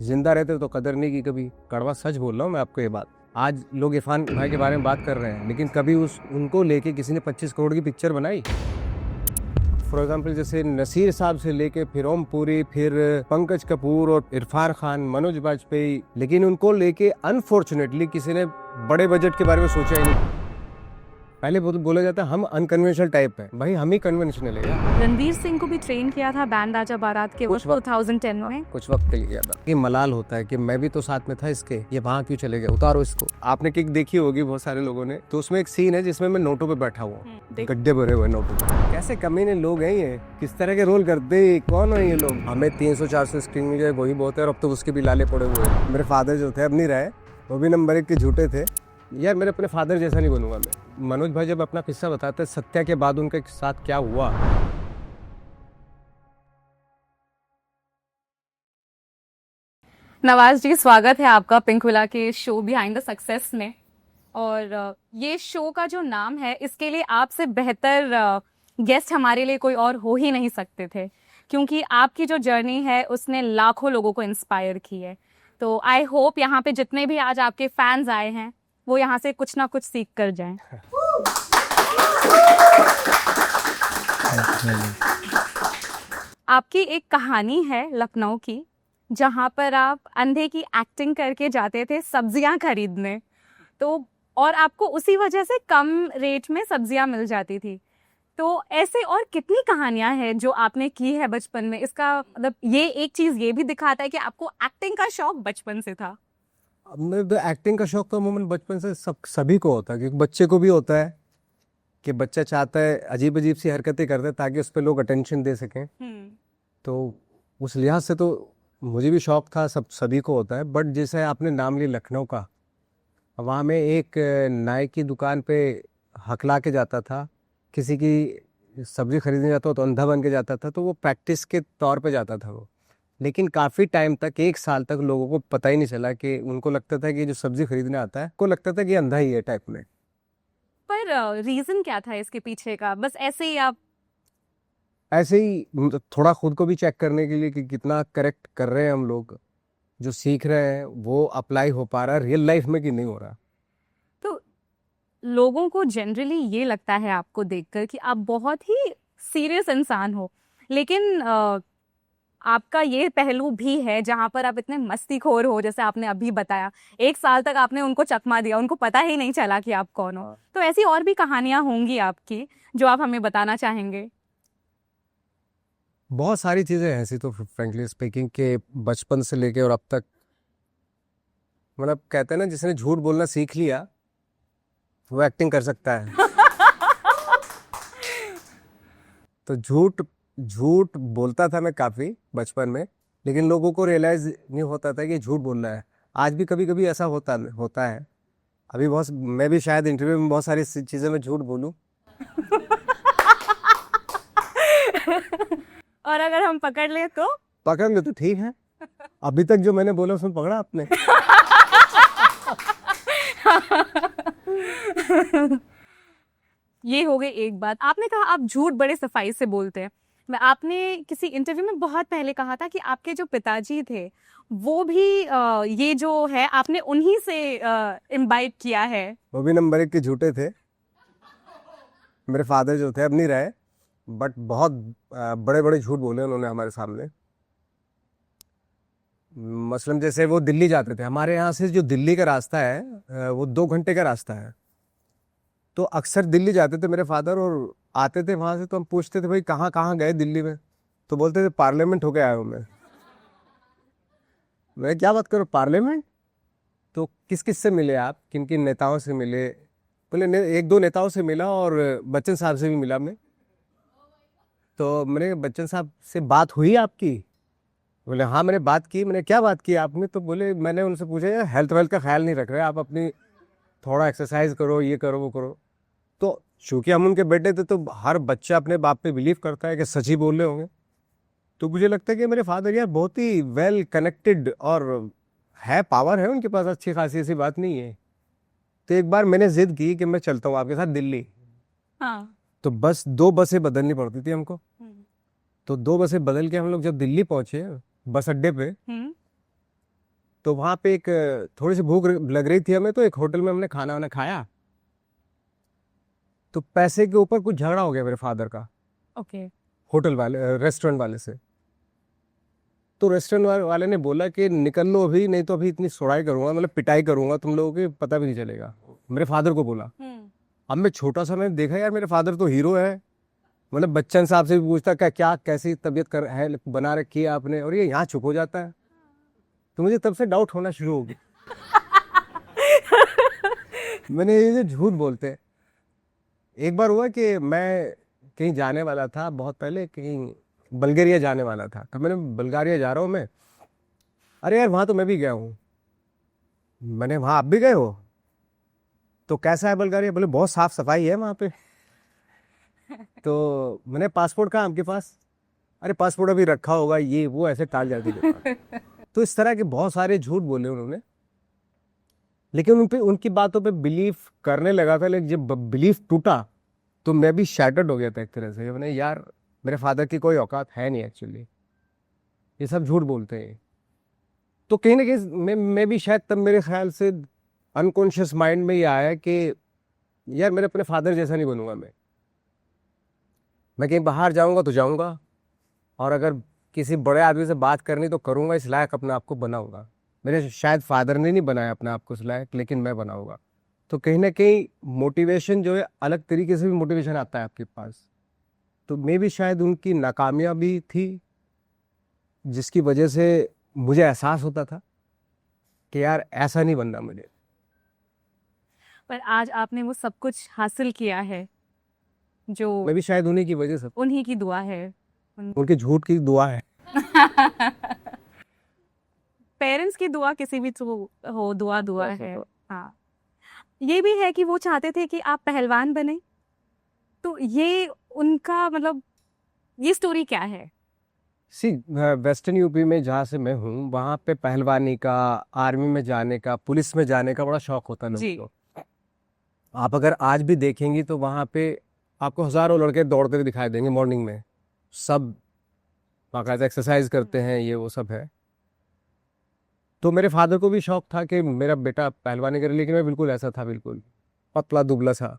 जिंदा रहते तो कदर नहीं की कभी। कड़वा सच बोल रहा हूँ मैं आपको ये बात। आज लोग इरफान भाई के बारे में बात कर रहे हैं, लेकिन कभी उनको लेके किसी ने 25 करोड़ की पिक्चर बनाई? फॉर एग्जाम्पल जैसे नसीर साहब से लेके फिर ओम पुरी, फिर पंकज कपूर और इरफान खान, मनोज बाजपेयी, लेकिन उनको लेके अनफॉर्चुनेटली किसी ने बड़े बजट के बारे में सोचा ही नहीं। पहले बोला जाता है हम अनकन्वेंशनल टाइप है, भाई हम ही कन्वेंशनल है यार। रणवीर सिंह को भी ट्रेन किया था बैंड आजा बारात के 2010 में। कुछ वक्त के लिए गया था कि मलाल होता है कि मैं भी तो साथ में था इसके, ये वहाँ क्यों चले गए, उतारो इसको। आपने किक देखी होगी बहुत सारे लोगों ने, तो उसमें एक सीन है जिसमें मैं नोटों पे बैठा हुआ हूँ, गड्ढे भरे हुए नोटों पे। कैसे कमीने लोग हैं ये, किस तरह के रोल करते, कौन है ये लोग? हमें 300-400 स्क्रीन में जाए वही बहुत है, और अब तो उसके भी लाले पड़े हुए हैं। मेरे फादर जो थे अब नहीं रहे, वो भी नंबर 1 के झूठे थे यार। मेरे अपने फादर जैसा नहीं बनूंगा मैं। मनोज भाई जब अपना किस्सा बताते हैं सत्या के बाद उनके साथ क्या हुआ, नवाज जी, स्वागत है आपका पिंकविला के शो बिहाइंड द सक्सेस में। और ये शो का जो नाम है, इसके लिए आपसे बेहतर गेस्ट हमारे लिए कोई और हो ही नहीं सकते थे, क्योंकि आपकी जो जर्नी है उसने लाखों लोगों को इंस्पायर की है। तो आई होप यहाँ पे जितने भी आज आपके फैंस आए हैं वो यहाँ से कुछ ना कुछ सीख कर जाएं। आपकी एक कहानी है लखनऊ की, जहाँ पर आप अंधे की एक्टिंग करके जाते थे सब्जियां खरीदने, तो और आपको उसी वजह से कम रेट में सब्जियां मिल जाती थी। तो ऐसे और कितनी कहानियां हैं जो आपने की है बचपन में? इसका मतलब ये एक चीज ये भी दिखाता है कि आपको एक्टिंग का शौक बचपन से था। मेरे तो एक्टिंग का शौक तो अमूमन बचपन से सभी को होता है, क्योंकि बच्चे को भी होता है कि बच्चा चाहता है अजीब अजीब सी हरकतें करते हैं ताकि उस पर लोग अटेंशन दे सकें। तो उस लिहाज से तो मुझे भी शौक था, सभी को होता है। बट जैसे आपने नाम लिया लखनऊ का, वहाँ में एक नाई की दुकान पे हकला के जाता था, किसी की सब्जी खरीदने जाता तो अंधा बन के जाता था, तो वो प्रैक्टिस के तौर पे जाता था वो। लेकिन काफ़ी टाइम तक, 1 साल तक लोगों को पता ही नहीं चला कि उनको लगता था कि जो सब्जी खरीदने आता है को लगता था कि अंधा ही है टाइप में। पर रीजन क्या था इसके पीछे का? बस ऐसे ही आप ऐसे ही थोड़ा खुद को भी चेक करने के लिए कि कितना करेक्ट कर रहे हैं हम लोग, जो सीख रहे हैं वो अप्लाई हो पा रहा है रियल लाइफ में कि नहीं हो रहा। तो लोगों को जनरली ये लगता है आपको देखकर कि आप बहुत ही सीरियस इंसान हो, लेकिन आपका ये पहलू भी है जहाँ पर आप इतने मस्तीखोर हो, जैसे आपने अभी बताया। 1 साल तक आपने उनको चकमा दिया, उनको पता ही नहीं चला कि आप कौन हो। तो ऐसी और भी कहानियां होंगी आपकी जो आप हमें बताना चाहेंगे? बहुत सारी चीज़ें ऐसी तो फ्रेंकली स्पीकिंग के बचपन से लेके और अब तक, मतलब कहते हैं ना जिसने झूठ बोलना सीख लिया वो एक्टिंग कर सकता है। तो झूठ बोलता था मैं काफ़ी बचपन में, लेकिन लोगों को रियलाइज नहीं होता था कि झूठ बोलना है। आज भी कभी कभी ऐसा होता है। अभी मैं भी शायद इंटरव्यू में बहुत सारी चीज़ें मैं झूठ बोलूं। और अगर हम पकड़ ले तो ठीक है। अभी तक जो मैंने बोला उसमें पकड़ा आपने। ये हो गई एक बात। आपने कहा आप झूठ बड़े सफाई से बोलते हैं। आपने किसी इंटरव्यू में बहुत पहले कहा था कि आपके जो पिताजी थे वो भी ये जो है आपने उन्हीं से इम्बाइब किया है। वो भी नंबर 1 के झूठे थे। मेरे फादर जो थे अब नहीं रहे, बट बहुत बड़े बड़े झूठ बोले उन्होंने हमारे सामने। मसलन जैसे वो दिल्ली जाते थे, हमारे यहाँ से जो दिल्ली का रास्ता है वो 2 घंटे का रास्ता है। तो अक्सर दिल्ली जाते थे मेरे फादर, और आते थे वहाँ से तो हम पूछते थे भाई कहाँ कहाँ गए दिल्ली में, तो बोलते थे पार्लियामेंट होके आया हूँ मैं क्या बात करो पार्लियामेंट? तो किस किस से मिले आप, किन किन नेताओं से मिले? बोले 1-2 नेताओं से मिला और बच्चन साहब से भी मिला मैं। तो मैंने बच्चन साहब से बात हुई आपकी? बोले हाँ मैंने बात की। मैंने क्या बात की आपने? तो बोले मैंने उनसे पूछा यार हेल्थ वेल्थ का ख्याल नहीं रख रहे आप, अपनी थोड़ा एक्सरसाइज करो, ये करो वो करो। तो चूँकि हम उनके बेटे थे तो हर बच्चा अपने बाप पे बिलीव करता है कि सच ही बोल रहे होंगे। तो मुझे लगता है कि मेरे फादर यार बहुत ही वेल कनेक्टेड और है, पावर है उनके पास अच्छी खासी, ऐसी बात नहीं है। तो एक बार मैंने जिद की कि मैं चलता हूँ आपके साथ दिल्ली। हाँ। तो 2 बसें बदलनी पड़ती थी हमको। तो 2 बसें बदल के हम लोग जब दिल्ली पहुंचे बस अड्डे पे, तो वहाँ पे एक थोड़ी सी भूख लग रही थी हमें, तो एक होटल में हमने खाना वाना खाया, तो पैसे के ऊपर कुछ झगड़ा हो गया मेरे फादर का ओके। होटल वाले रेस्टोरेंट वाले से। तो रेस्टोरेंट वाले ने बोला कि निकल लो अभी, नहीं तो अभी इतनी सुड़ाई करूंगा, मतलब पिटाई करूंगा तुम लोगों की, पता भी नहीं चलेगा। मेरे फादर को बोला। अब मैं छोटा सा, मैंने देखा यार मेरे फादर तो हीरो है, मतलब बच्चन साहब से भी पूछता क्या क्या कैसी तबीयत कर है बना रखी है आपने, और ये यहाँ चुप हो जाता है। तो मुझे तब से डाउट होना शुरू हो गया। मैंने ये जो झूठ बोलते हैं। एक बार हुआ कि मैं कहीं जाने वाला था, बहुत पहले कहीं बल्गारिया जाने वाला था, तो मैंने बल्गारिया जा रहा हूँ मैं, अरे यार वहाँ तो मैं भी गया हूँ। मैंने वहाँ आप भी गए हो? तो कैसा है बल्गारिया? बोले बहुत साफ सफाई है वहाँ पे। तो मैंने पासपोर्ट कहाँ आपके पास? अरे पासपोर्ट अभी रखा होगा, ये वो ऐसे टाल जाती है। तो इस तरह के बहुत सारे झूठ बोले उन्होंने, लेकिन उन पे उनकी बातों पे बिलीव करने लगा था। लेकिन जब बिलीव टूटा तो मैं भी शैटर्ड हो गया था एक तरह से। मैंने यार मेरे फादर की कोई औकात है नहीं एक्चुअली, ये सब झूठ बोलते हैं। तो कहीं ना कहीं मैं भी शायद तब मेरे ख्याल से अनकॉन्शियस माइंड में ये आया कि यार मेरे अपने फादर जैसा नहीं बनूंगा मैं कहीं बाहर जाऊंगा तो जाऊंगा, और अगर किसी बड़े आदमी से बात करनी तो करूंगा, इस लायक अपने आप को बनाऊंगा। मेरे शायद फादर ने नहीं बनाया अपने आप को इस लायक, लेकिन मैं बनाऊंगा। तो कहीं ना कहीं मोटिवेशन जो है, अलग तरीके से भी मोटिवेशन आता है आपके पास। तो मे भी शायद उनकी नाकामियां भी थी, जिसकी वजह से मुझे एहसास होता था कि यार ऐसा नहीं बनना मुझे। पर आज आपने वो सब कुछ हासिल किया है जो मैं भी शायद उन्हीं की वजह से, उन्हीं की दुआ है। उनके झूठ की दुआ है। पेरेंट्स की दुआ किसी भी हो, दुआ दुआ है। हाँ, ये भी है कि वो चाहते थे कि आप पहलवान बने, तो ये उनका मतलब ये स्टोरी क्या है? सी वेस्टर्न यूपी में जहाँ से मैं हूँ, वहाँ पे पहलवानी का, आर्मी में जाने का, पुलिस में जाने का बड़ा शौक होता है जी। लोगों को। आप अगर आज भी देखेंगी तो वहाँ पे आपको हजारों लड़के दौड़ते हुए दिखाई देंगे मॉर्निंग में, सब बाकायदा एक्सरसाइज करते हैं, ये वो सब है। तो मेरे फादर को भी शौक था कि मेरा बेटा पहलवानी करे, लेकिन मैं बिल्कुल ऐसा था, बिल्कुल पतला दुबला सा।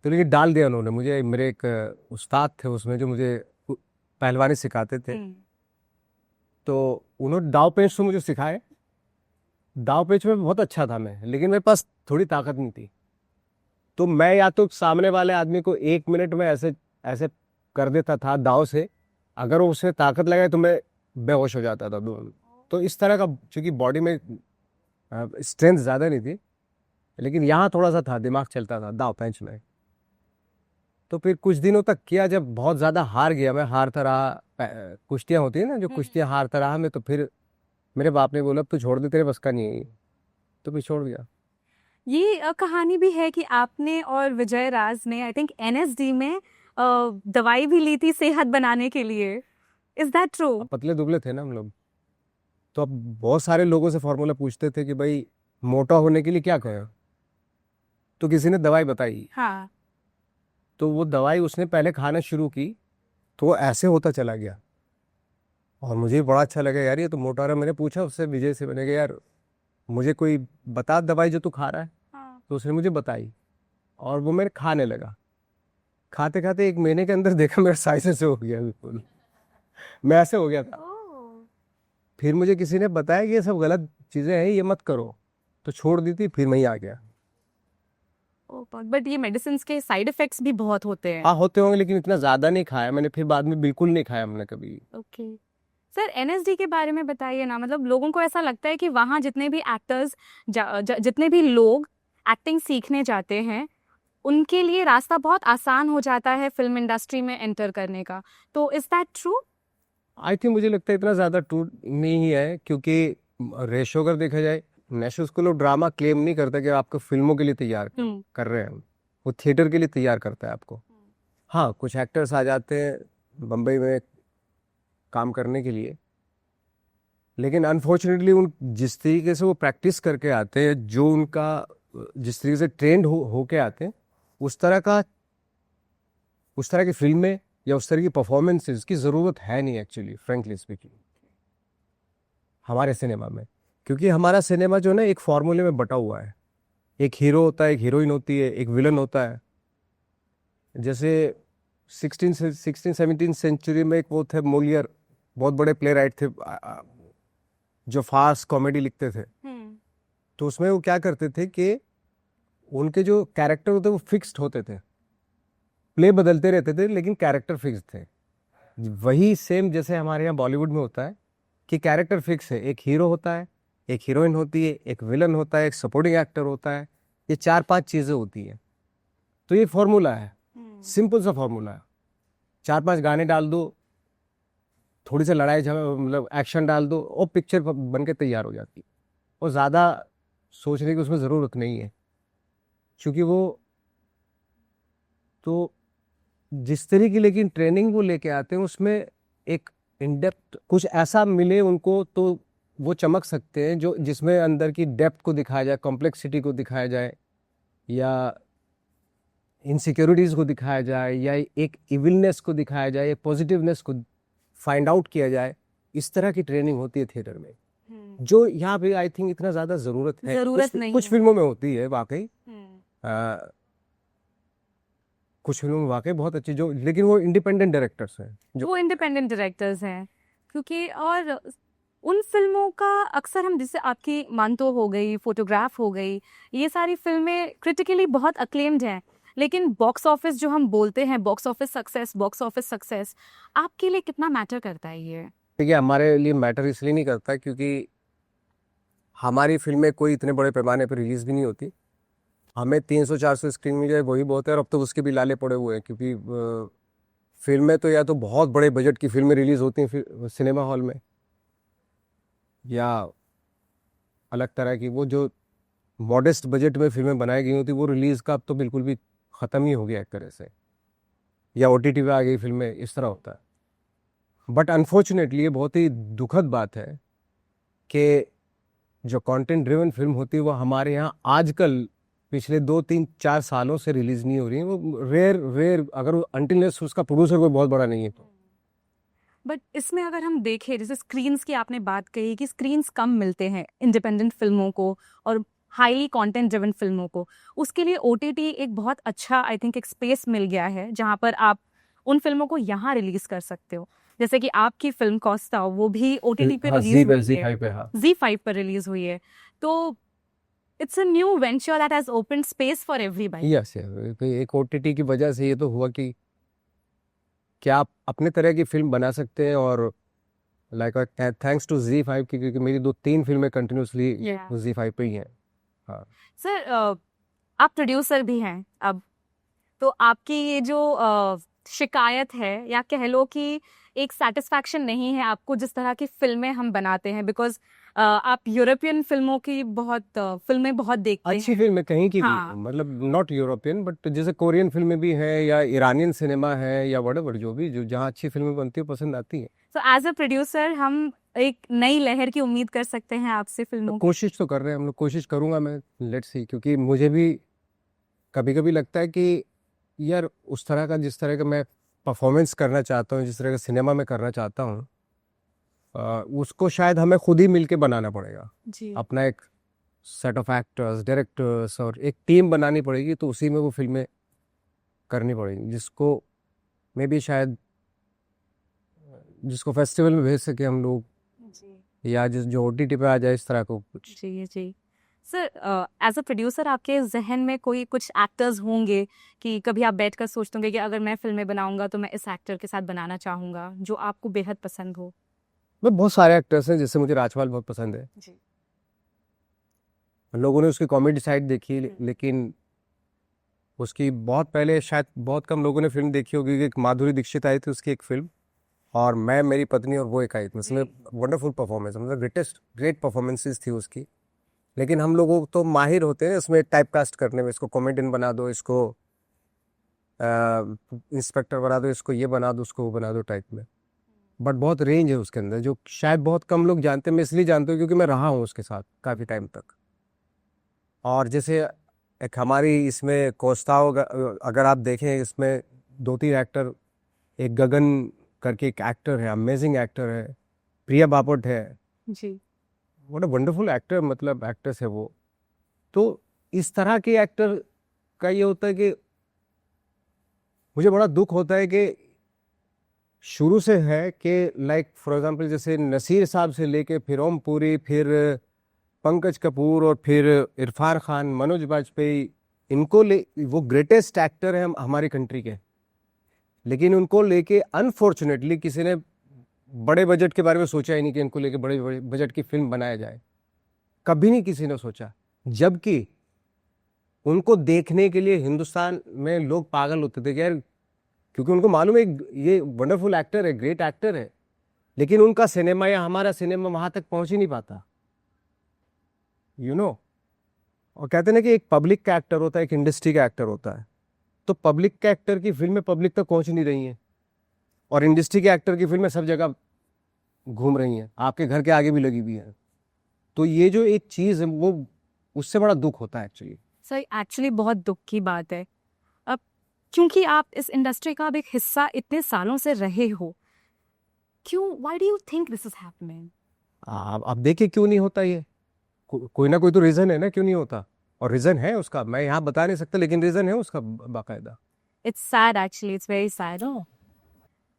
तो लेकिन डाल दिया उन्होंने मुझे। मेरे एक उस्ताद थे उसमें जो मुझे पहलवानी सिखाते थे, तो उन्होंने दाव पेंच तो मुझे सिखाए। दाव पेंच में बहुत अच्छा था मैं, लेकिन मेरे पास थोड़ी ताकत नहीं थी। तो मैं या तो सामने वाले आदमी को 1 मिनट में ऐसे ऐसे कर देता था दाव से, अगर वो उससे ताकत लगाए तो मैं बेहोश हो जाता था। तो इस तरह का, चूंकि बॉडी में स्ट्रेंथ ज़्यादा नहीं थी, लेकिन यहाँ थोड़ा सा था, दिमाग चलता था दाव पेंच में। तो फिर कुछ दिनों तक किया, जब बहुत ज़्यादा हार गया मैं, हारता रहा। कुश्तियाँ होती है ना, जो कुश्तियाँ हारता रहा मैं, तो फिर मेरे बाप ने बोला अब तू छोड़ दे, तेरे बस का नहीं है ये। तो फिर छोड़ दिया। ये कहानी भी है कि आपने और विजय राज ने आई थिंक एनएसडी में दवाई भी ली थी सेहत बनाने के लिए। Is that true? अब पतले दुबले थे ना हम लोग, तो अब बहुत सारे लोगों से फॉर्मूला पूछते थे कि भाई मोटा होने के लिए क्या करें। तो किसी ने दवाई बताई, हाँ। तो वो दवाई उसने पहले खाना शुरू की, तो वो ऐसे होता चला गया। और मुझे भी बड़ा अच्छा लगा यार, ये तो मोटा रहा। मैंने पूछा उससे, विजय से, मैंने कहा यार मुझे कोई बता दवाई जो तू खा रहा है। हाँ। तो उसने मुझे बताई, और वो मैंने खाने लगा। खाते खाते 1 महीने के अंदर देखा मेरा साइज ऐसे हो गया, बिल्कुल मैं ऐसे हो गया था। फिर मुझे किसी ने बताया कि ये सब गलत चीजें हैं, ये मत करो, तो छोड़ दी थी। फिर मैं ही आ गया। बट ये मेडिसिन के साइड इफेक्ट्स भी बहुत होते हैं। हाँ होते होंगे, लेकिन इतना ज्यादा नहीं खाया मैंने। फिर बाद में बिल्कुल नहीं खाया हमने कभी। ओके सर, एनएसडी के बारे में बताइए ना। मतलब लोगों को ऐसा लगता है कि वहाँ जितने भी एक्टर्स, जितने भी लोग एक्टिंग सीखने जाते हैं, उनके लिए रास्ता बहुत आसान हो जाता है फिल्म इंडस्ट्री में एंटर करने का। तो is that true? I think मुझे लगता है इतना ज्यादा ट्रू नहीं है, क्योंकि रेशो अगर देखा जाए, national school of drama claim नहीं करता कि आपको फिल्मों के लिए तैयार कर रहे हैं, वो थिएटर के लिए तैयार करता है आपको। हाँ कुछ एक्टर्स आ जाते हैं बम्बई में काम करने के लिए, लेकिन अनफॉर्चुनेटली उन जिस तरीके से वो प्रैक्टिस करके आते हैं, जो उनका जिस तरीके से ट्रेंड होके आते हैं, उस तरह का, उस तरह की फिल्में या उस तरह की परफॉर्मेंसेस की ज़रूरत है नहीं एक्चुअली, फ्रेंकली स्पीकिंग, हमारे सिनेमा में। क्योंकि हमारा सिनेमा जो है ना एक फॉर्मूले में बटा हुआ है, एक हीरो होता है, एक हीरोइन होती है, एक विलन होता है। जैसे 16 17 सेंचुरी में एक वो थे मोलियर, बहुत बड़े प्ले राइट थे, जो फास्ट कॉमेडी लिखते थे। तो उसमें वो क्या करते थे कि उनके जो कैरेक्टर होते वो फिक्स्ड होते थे, प्ले बदलते रहते थे लेकिन कैरेक्टर फिक्स थे। वही सेम जैसे हमारे यहाँ बॉलीवुड में होता है कि कैरेक्टर फिक्स है, एक हीरो होता है, एक हीरोइन होती है, एक विलन होता है, एक सपोर्टिंग एक्टर होता है, ये 4 5 चीजें होती है। तो ये फॉर्मूला है, सिंपल सा फॉर्मूला है। 4 5 गाने डाल दो, थोड़ी सी लड़ाई मतलब एक्शन डाल दो और पिक्चर बन के तैयार हो जाती है। और ज़्यादा सोचने की उसमें ज़रूरत नहीं है, क्योंकि वो तो जिस तरह की लेकिन ट्रेनिंग वो लेके आते हैं उसमें एक इनडेप्थ कुछ ऐसा मिले उनको, तो वो चमक सकते हैं जो जिसमें अंदर की डेप्थ को दिखाया जाए, कॉम्प्लेक्सिटी को दिखाया जाए, या इनसिक्योरिटीज़ को दिखाया जाए, या एक इविलनेस को दिखाया जाए, या पॉजिटिवनेस को फाइंड आउट किया जाए। इस तरह की ट्रेनिंग होती है थिएटर में, जो यहाँ पे आई थिंक इतना ज़्यादा ज़रूरत है। कुछ फिल्मों में होती है वाकई, कुछ फिल्मों में वाकई बहुत अच्छी, जो लेकिन वो इंडिपेंडेंट डायरेक्टर्स हैं, वो इंडिपेंडेंट डायरेक्टर्स हैं। क्योंकि और उन फिल्मों का अक्सर हम, जैसे आपकी मानतो हो गई, फोटोग्राफ हो गई, ये सारी फिल्में क्रिटिकली बहुत अक्लेम्ड हैं, लेकिन बॉक्स ऑफिस जो हम बोलते हैं, बॉक्स ऑफिस सक्सेस आपके लिए कितना मैटर करता है ये? देखिए, हमारे लिए मैटर इसलिए नहीं करता क्योंकि हमारी फिल्में कोई इतने बड़े पैमाने पर रिलीज भी नहीं होती। हमें 300 400 स्क्रीन मिल जाए वही बहुत है, और अब तो उसके भी लाले पड़े हुए हैं, क्योंकि फिल्में तो या तो बहुत बड़े बजट की फिल्में रिलीज होती हैं सिनेमा हॉल में, या अलग तरह की वो जो मॉडेस्ट बजट में फिल्में बनाई गई होती वो रिलीज का अब तो बिल्कुल भी ख़त्म ही हो गया एक तरह से, या OTT पे आ गई फिल्में, इस तरह होता है। बट अनफॉर्चुनेटली ये बहुत ही दुखद बात है कि जो कंटेंट ड्रिवन फिल्म होती है वो हमारे यहाँ आजकल पिछले 2 3 4 सालों से रिलीज नहीं हो रही है। वो रेयर अगर अनटिलनेस उसका प्रोड्यूसर कोई बहुत बड़ा नहीं है तो। बट इसमें अगर हम देखें, जैसे स्क्रीन्स की आपने बात कही कि स्क्रीन्स कम मिलते हैं इंडिपेंडेंट फिल्मों को और हाईली कंटेंट ड्रिवन फिल्मों को, उसके लिए OTT एक बहुत अच्छा, आई थिंक, एक स्पेस मिल गया है जहां पर आप उन फिल्मों को यहाँ रिलीज कर सकते हो। जैसे कि आपकी फिल्म कॉस्टाओ, वो भी OTT पे रिलीज हुई है, Z5 पर रिलीज हुई है। तो it's a new venture that has opened space for everybody. Yes, एक OTT की वजह से ये तो हुआ कि क्या आप अपने तरह की फिल्म बना सकते हैं। और लाइक थैंक्स टू Z5 की, क्योंकि मेरी 2 3 फिल्में कंटिन्यूसली Z5 पे ही हैं। हाँ सर, आप प्रोड्यूसर भी हैं अब, तो आपकी ये जो शिकायत है, या कह लो कि एक सेटिस्फैक्शन नहीं है आपको जिस तरह की फिल्में हम बनाते हैं, बिकॉज आप यूरोपियन फिल्मों की फिल्में बहुत देखते हैं। अच्छी फिल्में कहीं की भी, मतलब नॉट यूरोपियन बट जैसे कोरियन फिल्में भी हैं, या ईरानियन सिनेमा है, या व्हाटएवर, जो भी जहाँ अच्छी फिल्में बनती है पसंद आती है। सो एज अ प्रोड्यूसर हम एक नई लहर की उम्मीद कर सकते हैं आपसे फिल्मों की? कोशिश तो कर रहे हैं हम लोग, कोशिश करूंगा मैं, लेट्स सी। क्योंकि मुझे भी कभी कभी लगता है कि यार उस तरह का, जिस तरह का मैं परफॉर्मेंस करना चाहता हूँ, जिस तरह का सिनेमा में करना चाहता हूँ, उसको शायद हमें खुद ही मिलके बनाना पड़ेगा जी। अपना एक सेट ऑफ एक्टर्स, डायरेक्टर्स, और एक टीम बनानी पड़ेगी। तो उसी में वो फिल्में करनी पड़ेगी जिसको मे बी शायद जिसको फेस्टिवल में भेज सके हम लोग, या जो OTT पे आ जाए, इस तरह को कुछ। जी जी। सर, एज अ प्रोड्यूसर आपके जहन में कोई कुछ एक्टर्स होंगे कि कभी आप बैठकर सोचते होंगे कि अगर मैं फिल्में बनाऊंगा तो मैं इस एक्टर के साथ बनाना चाहूंगा, जो आपको बेहद पसंद हो? मैं बहुत सारे एक्टर्स हैं, जैसे मुझे राजपाल बहुत पसंद है जी। लोगों ने उसकी कॉमेडी साइड देखी, लेकिन उसकी बहुत पहले शायद बहुत कम लोगों ने फिल्म देखी होगी कि एक माधुरी दीक्षित आई थी उसकी एक फिल्म, और मैं, मेरी पत्नी और वो एक आई थी। उसमें वंडरफुल परफॉर्मेंस, मतलब ग्रेट परफॉर्मेंसेस थी उसकी। लेकिन हम लोग तो माहिर होते हैं इसमें टाइपकास्ट करने में, इसको कॉमेडियन बना दो, इसको इंस्पेक्टर बना दो, इसको ये बना दो, उसको वो बना दो टाइप में। बट बहुत रेंज है उसके अंदर, जो शायद बहुत कम लोग जानते हैं। मैं इसलिए जानता हूँ क्योंकि मैं रहा हूँ उसके साथ काफ़ी टाइम तक। और जैसे एक हमारी इसमें कोस्टाओ, अगर आप देखें इसमें 2 3 एक्टर, एक गगन करके एक एक्टर है, अमेजिंग एक्टर है, प्रिया बापट है जी। व्हाट अ वंडरफुल एक्टर, मतलब एक्ट्रेस है वो। तो इस तरह के एक्टर का ये होता है कि मुझे बड़ा दुख होता है कि शुरू से है कि लाइक फॉर एग्जांपल जैसे नसीर साहब से लेके फिर ओम पुरी, फिर पंकज कपूर, और फिर इरफान खान, मनोज बाजपेयी, इनको ले वो ग्रेटेस्ट एक्टर हैं हमारी कंट्री के, लेकिन उनको लेके अनफॉर्चुनेटली किसी ने बड़े बजट के बारे में सोचा ही नहीं कि इनको लेके बड़े बजट की फिल्म बनाया जाए। कभी नहीं किसी ने सोचा, जबकि उनको देखने के लिए हिंदुस्तान में लोग पागल होते थे कि यार, क्योंकि उनको मालूम है ये वंडरफुल एक्टर है, ग्रेट एक्टर है, लेकिन उनका सिनेमा या हमारा सिनेमा वहां तक पहुंच ही नहीं पाता, यू नो। और कहते हैं ना कि एक पब्लिक का एक्टर होता है, एक इंडस्ट्री का एक्टर होता है। तो पब्लिक के एक्टर की फिल्में पब्लिक तक पहुंच नहीं रही हैं, और इंडस्ट्री के एक्टर की फिल्में सब जगह घूम रही हैं, आपके घर के आगे भी लगी हुई हैं। तो ये जो एक चीज़ है वो, उससे बड़ा दुख होता है एक्चुअली। सर एक्चुअली बहुत दुख की बात है, अब क्योंकि आप इस इंडस्ट्री का अब एक हिस्सा इतने सालों से रहे हो, क्यों, why do you think this is happening? आप देखिए क्यों नहीं होता ये, कोई ना कोई तो रीज़न है ना क्यों नहीं होता, और रीज़न है उसका, मैं यहाँ बता नहीं सकता, लेकिन रीज़न है उसका बाकायदा। It's sad actually, it's very sad.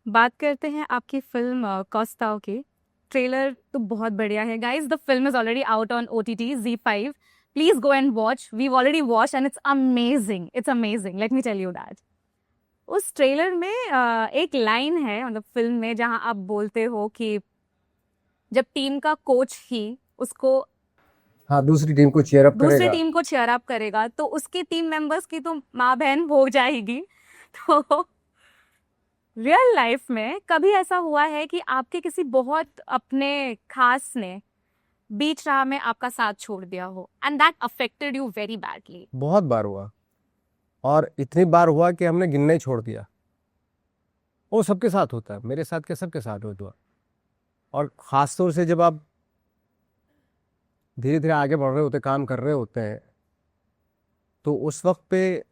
बात करते हैं आपकी फिल्म कॉस्टाओ की। ट्रेलर तो बहुत बढ़िया है guys, the film is already out on OTT Z5, please go and watch, we already watch and it's amazing, let me tell you that. उस ट्रेलर में एक लाइन है मतलब फिल्म में, जहां आप बोलते हो कि जब टीम का कोच ही उसको, हाँ, दूसरी टीम को चीयर अप दूसरी करेगा। टीम को चीयर अप करेगा तो उसकी टीम मेंबर्स की तो माँ बहन हो जाएगी। तो रियल लाइफ में कभी ऐसा हुआ है कि आपके किसी बहुत अपने खास ने बीच राह में आपका साथ छोड़ दिया हो and that affected you very badly? बहुत बार हुआ, और इतनी बार हुआ कि हमने गिनना ही छोड़ दिया। वो सबके साथ होता है, मेरे साथ क्या, सबके साथ होता है। और ख़ास तौर से जब आप धीरे धीरे आगे बढ़ रहे होते, काम कर रहे होते हैं, तो उस वक्त पे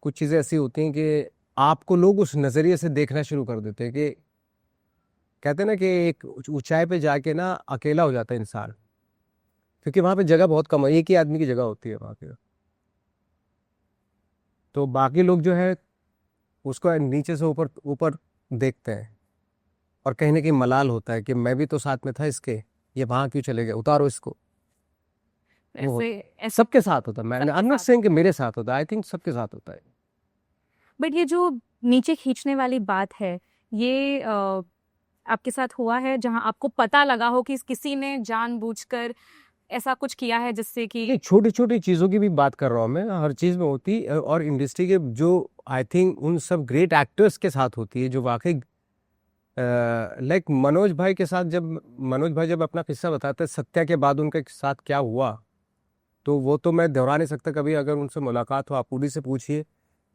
कुछ चीज़ें ऐसी होती हैं कि आपको लोग उस नज़रिए से देखना शुरू कर देते हैं कि कहते हैं ना कि एक ऊंचाई पे जाके ना अकेला हो जाता है इंसान, क्योंकि वहाँ पे जगह बहुत कम है, एक ही आदमी की जगह होती है वहाँ पे। तो बाकी लोग जो है उसको नीचे से ऊपर ऊपर देखते हैं, और कहीं ना कहीं मलाल होता है कि मैं भी तो साथ में था इसके, ये वहाँ क्यों चले गए, उतारो इसको। वो सबके साथ होता है, मैं आई एम नॉट सेइंग कि मेरे साथ होता है, आई थिंक सबके साथ होता है। बट ये जो नीचे खींचने वाली बात है, ये आपके साथ हुआ है जहां आपको पता लगा हो कि किसी ने जानबूझकर ऐसा कुछ किया है जिससे कि? छोटी छोटी चीज़ों की भी बात कर रहा हूँ मैं, हर चीज़ में होती है, और इंडस्ट्री के जो आई थिंक उन सब ग्रेट एक्टर्स के साथ होती है जो वाकई लाइक मनोज भाई के साथ, जब मनोज भाई जब अपना किस्सा बताते हैं सत्या के बाद उनके साथ क्या हुआ, तो वो तो मैं दोहरा नहीं सकता कभी। अगर उनसे मुलाकात हो, आप पूरी से पूछिए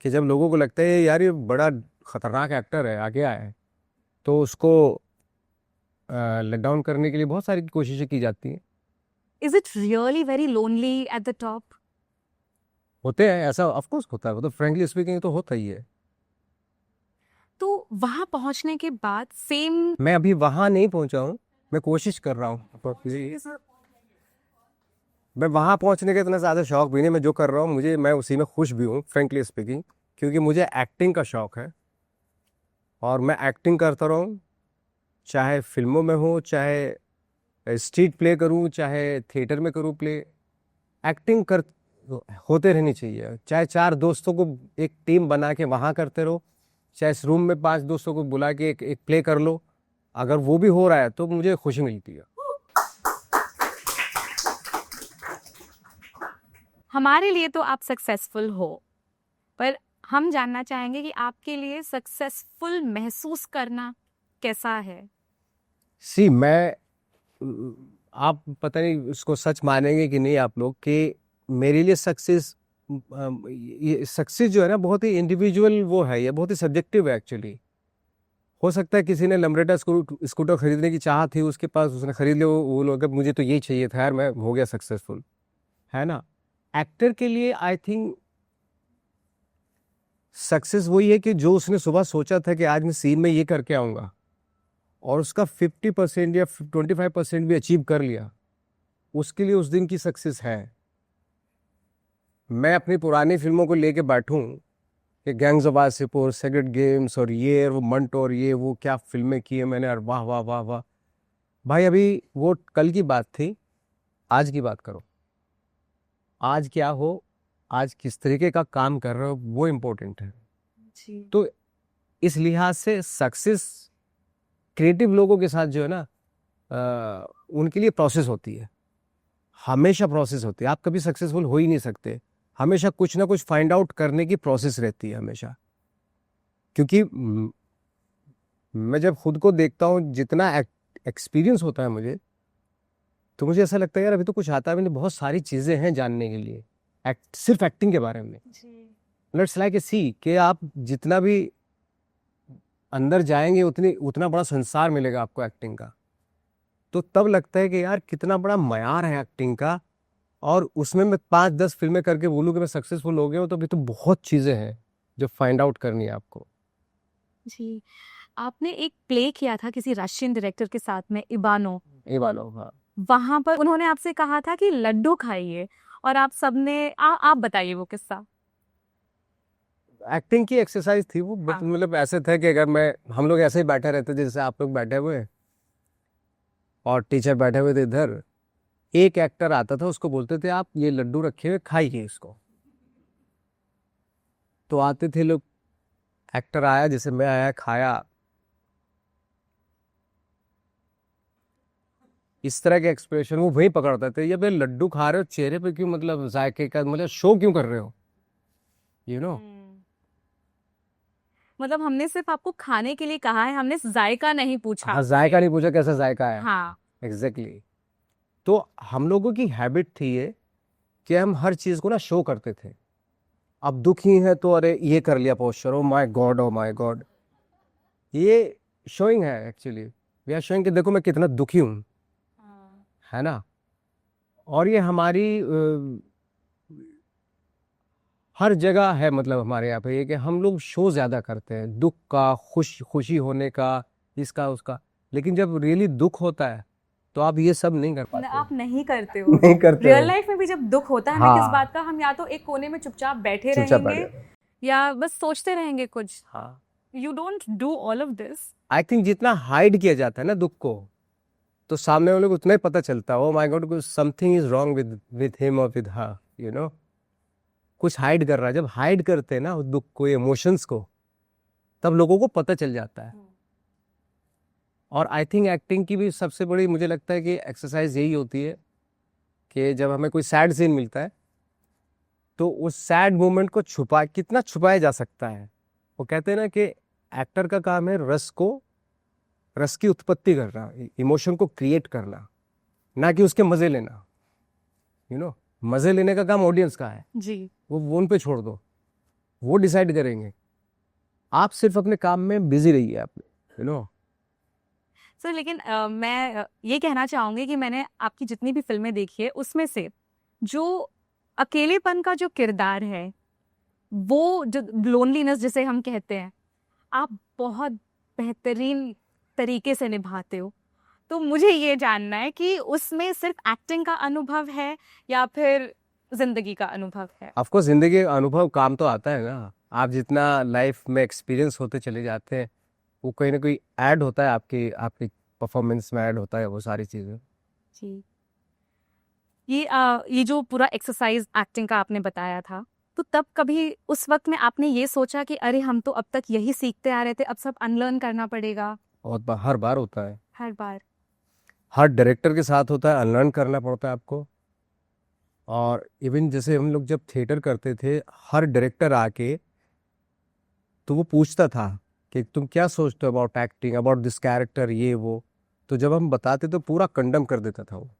कि जब लोगों को लगता है यार ये बड़ा खतरनाक एक्टर है, आगे आया है, तो उसको लेट डाउन करने के लिए बहुत सारी कोशिशें की जाती हैं। Is it really very lonely at the top? होते हैं, ऐसा ऑफ कोर्स होता है, वो तो फ्रेंकली स्पीकिंग तो होता ही है। तो वहां पहुंचने के बाद सेम, मैं अभी वहां नहीं पहुंचा हूँ, मैं कोशिश कर रहा हूँ। मैं वहां पहुंचने का इतना ज़्यादा शौक भी नहीं, मैं जो कर रहा हूँ मैं उसी में खुश भी हूँ फ्रेंकली स्पीकिंग, क्योंकि मुझे एक्टिंग का शौक है, और मैं एक्टिंग करता रहूँ, चाहे फिल्मों में हो, चाहे स्ट्रीट प्ले करूँ, चाहे थिएटर में करूँ प्ले, एक्टिंग कर होते रहनी चाहिए। चाहे 4 दोस्तों को एक टीम बना के वहाँ करते रहो, चाहे इस रूम में 5 दोस्तों को बुला के एक प्ले कर लो, अगर वो भी हो रहा है तो मुझे खुशी मिलती है। हमारे लिए तो आप सक्सेसफुल हो, पर हम जानना चाहेंगे कि आपके लिए सक्सेसफुल महसूस करना कैसा है? मैं आप पता नहीं उसको सच मानेंगे कि नहीं आप लोग, कि मेरे लिए सक्सेस, ये सक्सेस जो है ना बहुत ही इंडिविजुअल वो है, ये बहुत ही सब्जेक्टिव है एक्चुअली। हो सकता है किसी ने लम्ब्रेटा स्कूटर खरीदने की चाह थी उसके पास, उसने खरीद लिया, वो लोग मुझे तो यही चाहिए था यार, मैं हो गया सक्सेसफुल, है ना। एक्टर के लिए आई थिंक सक्सेस वही है कि जो उसने सुबह सोचा था कि आज मैं सीन में ये करके आऊँगा, और उसका 50% या 25% भी अचीव कर लिया, उसके लिए उस दिन की सक्सेस है। मैं अपनी पुरानी फिल्मों को लेके बैठूं कि gangs of Wasseypur, sacred games और ये और वो मंट और ये वो क्या फिल्में की है मैंने, और वाह वाह वाह वाह। भाई अभी वो कल की बात थी, आज की बात करो। आज क्या हो, आज किस तरीके का काम कर रहे हो, वो इम्पोर्टेंट है। जी। तो इस लिहाज से सक्सेस क्रिएटिव लोगों के साथ जो है ना, उनके लिए प्रोसेस होती है, हमेशा प्रोसेस होती है। आप कभी सक्सेसफुल हो ही नहीं सकते, हमेशा कुछ ना कुछ फाइंड आउट करने की प्रोसेस रहती है हमेशा। क्योंकि मैं जब खुद को देखता हूँ, जितना एक्सपीरियंस होता है मुझे, तो मुझे ऐसा लगता है यार अभी तो कुछ आता है नहीं, बहुत सारी चीज़ें हैं जानने के लिए सिर्फ एक्टिंग के बारे में। लेट्स लाइक ए सी कि आप जितना भी अंदर जाएंगे उतना बड़ा संसार मिलेगा आपको एक्टिंग का। तो तब लगता है कि यार कितना बड़ा मयार है एक्टिंग का, और उसमें मैं 5-10 फिल्में करके बोलूँ कि मैं सक्सेसफुल हो गया हूँ, तो अभी तो बहुत चीज़ें हैं जो फाइंड आउट करनी है आपको। जी। आपने एक प्ले किया था किसी रशियन डायरेक्टर के साथ में, इबानो। हाँ। वहां पर उन्होंने आपसे कहा था कि लड्डू खाइए, और आप सबने आप बताइए वो किस्सा। एक्टिंग की एक्सरसाइज थी वो, बट हाँ। मतलब ऐसे था कि अगर हम लोग ऐसे ही बैठे रहते जैसे आप लोग बैठे हुए हैं, और टीचर बैठे हुए थे इधर, एक एक्टर आता था, उसको बोलते थे आप ये लड्डू रखे हुए खाइए इसको। तो आते थे लोग, एक्टर आया जैसे मैं आया, खाया, इस तरह के एक्सप्रेशन वो वही पकड़ते थे, ये भाई लड्डू खा रहे हो चेहरे पे क्यों, मतलब जायके का मतलब शो क्यों कर रहे हो, यू नो। मतलब हमने सिर्फ आपको खाने के लिए कहा है, हमने जायका नहीं पूछा हाँ, आपसे। जायका नहीं पूछा कैसा जायका है। हाँ। एग्जैक्टली। तो हम लोगों की हैबिट थी ये कि हम हर चीज को ना शो करते थे। अब दुखी है तो अरे ये कर लिया posture, oh my God oh my God, ये शोइंग है एक्चुअली। वी आर शोइंग कि देखो मैं कितना दुखी हूँ, है ना। और ये हमारी हर जगह है, मतलब हमारे यहाँ पे ये कि हम लोग शो ज्यादा करते हैं, दुख का, खुशी होने का, इसका उसका। लेकिन जब रियली दुख होता है तो आप ये सब नहीं कर पाते हो। आप नहीं करते हो। नहीं करते रियल हो। लाइफ में भी जब दुख होता है हमें किस हाँ, बात का, हम या तो एक कोने में चुपचाप बैठे चुपचाप बैठ रहेंगे जाते हैं। या बस सोचते रहेंगे कुछ। हाँ, you don't do all of this. I think जितना हाइड किया जाता है ना दुख को, तो सामने वाले को उतना ही पता चलता है, oh my God something is wrong with him और विद हर, यू नो। कुछ हाइड कर रहा है। जब हाइड करते हैं ना उस दुख को, इमोशंस को, तब लोगों को पता चल जाता है। और आई थिंक एक्टिंग की भी सबसे बड़ी मुझे लगता है कि एक्सरसाइज यही होती है कि जब हमें कोई सैड सीन मिलता है, तो उस सैड मोमेंट को कितना छुपाया जा सकता है। वो कहते हैं ना कि एक्टर का काम है रस की उत्पत्ति करना, इमोशन को क्रिएट करना, ना कि उसके मजे लेना, यू नो। मजे लेने का काम ऑडियंस का है, जी। वो उन पे छोड़ दो, वो डिसाइड करेंगे। आप सिर्फ अपने काम में बिजी रहिए, आप, यू नो। सर लेकिन मैं ये कहना चाहूंगी कि मैंने आपकी जितनी भी फिल्में देखी है उसमें से जो अकेलेपन का जो किरदार है, वो जो लोनलीनेस जिसे हम कहते हैं, आप बहुत बेहतरीन तरीके से निभाते हो। तो मुझे ये जानना है कि उसमें सिर्फ एक्टिंग का अनुभव है या फिर जिंदगी का अनुभव है। ऑफ कोर्स जिंदगी का अनुभव काम तो आता है ना। आप जितना लाइफ में एक्सपीरियंस होते चले जाते हैं, वो कहीं ना कहीं ऐड होता है, आपकी आपकी परफॉर्मेंस में ऐड होता है वो सारी चीजें। जी। ये जो पूरा एक्सरसाइज एक्टिंग का आपने बताया था, तो तब कभी उस वक्त में आपने ये सोचा कि अरे हम तो अब तक यही सीखते आ रहे थे, अब सब अनलर्न करना पड़ेगा? हर बार होता है, हर बार। हर डायरेक्टर के साथ होता है, अनलर्न करना पड़ता है आपको। और इवन जैसे हम लोग जब थिएटर करते थे, हर डायरेक्टर आके तो वो पूछता था कि तुम क्या सोचते हो about acting, about this character, ये वो। तो जब हम बताते तो पूरा कंडम कर देता था वो।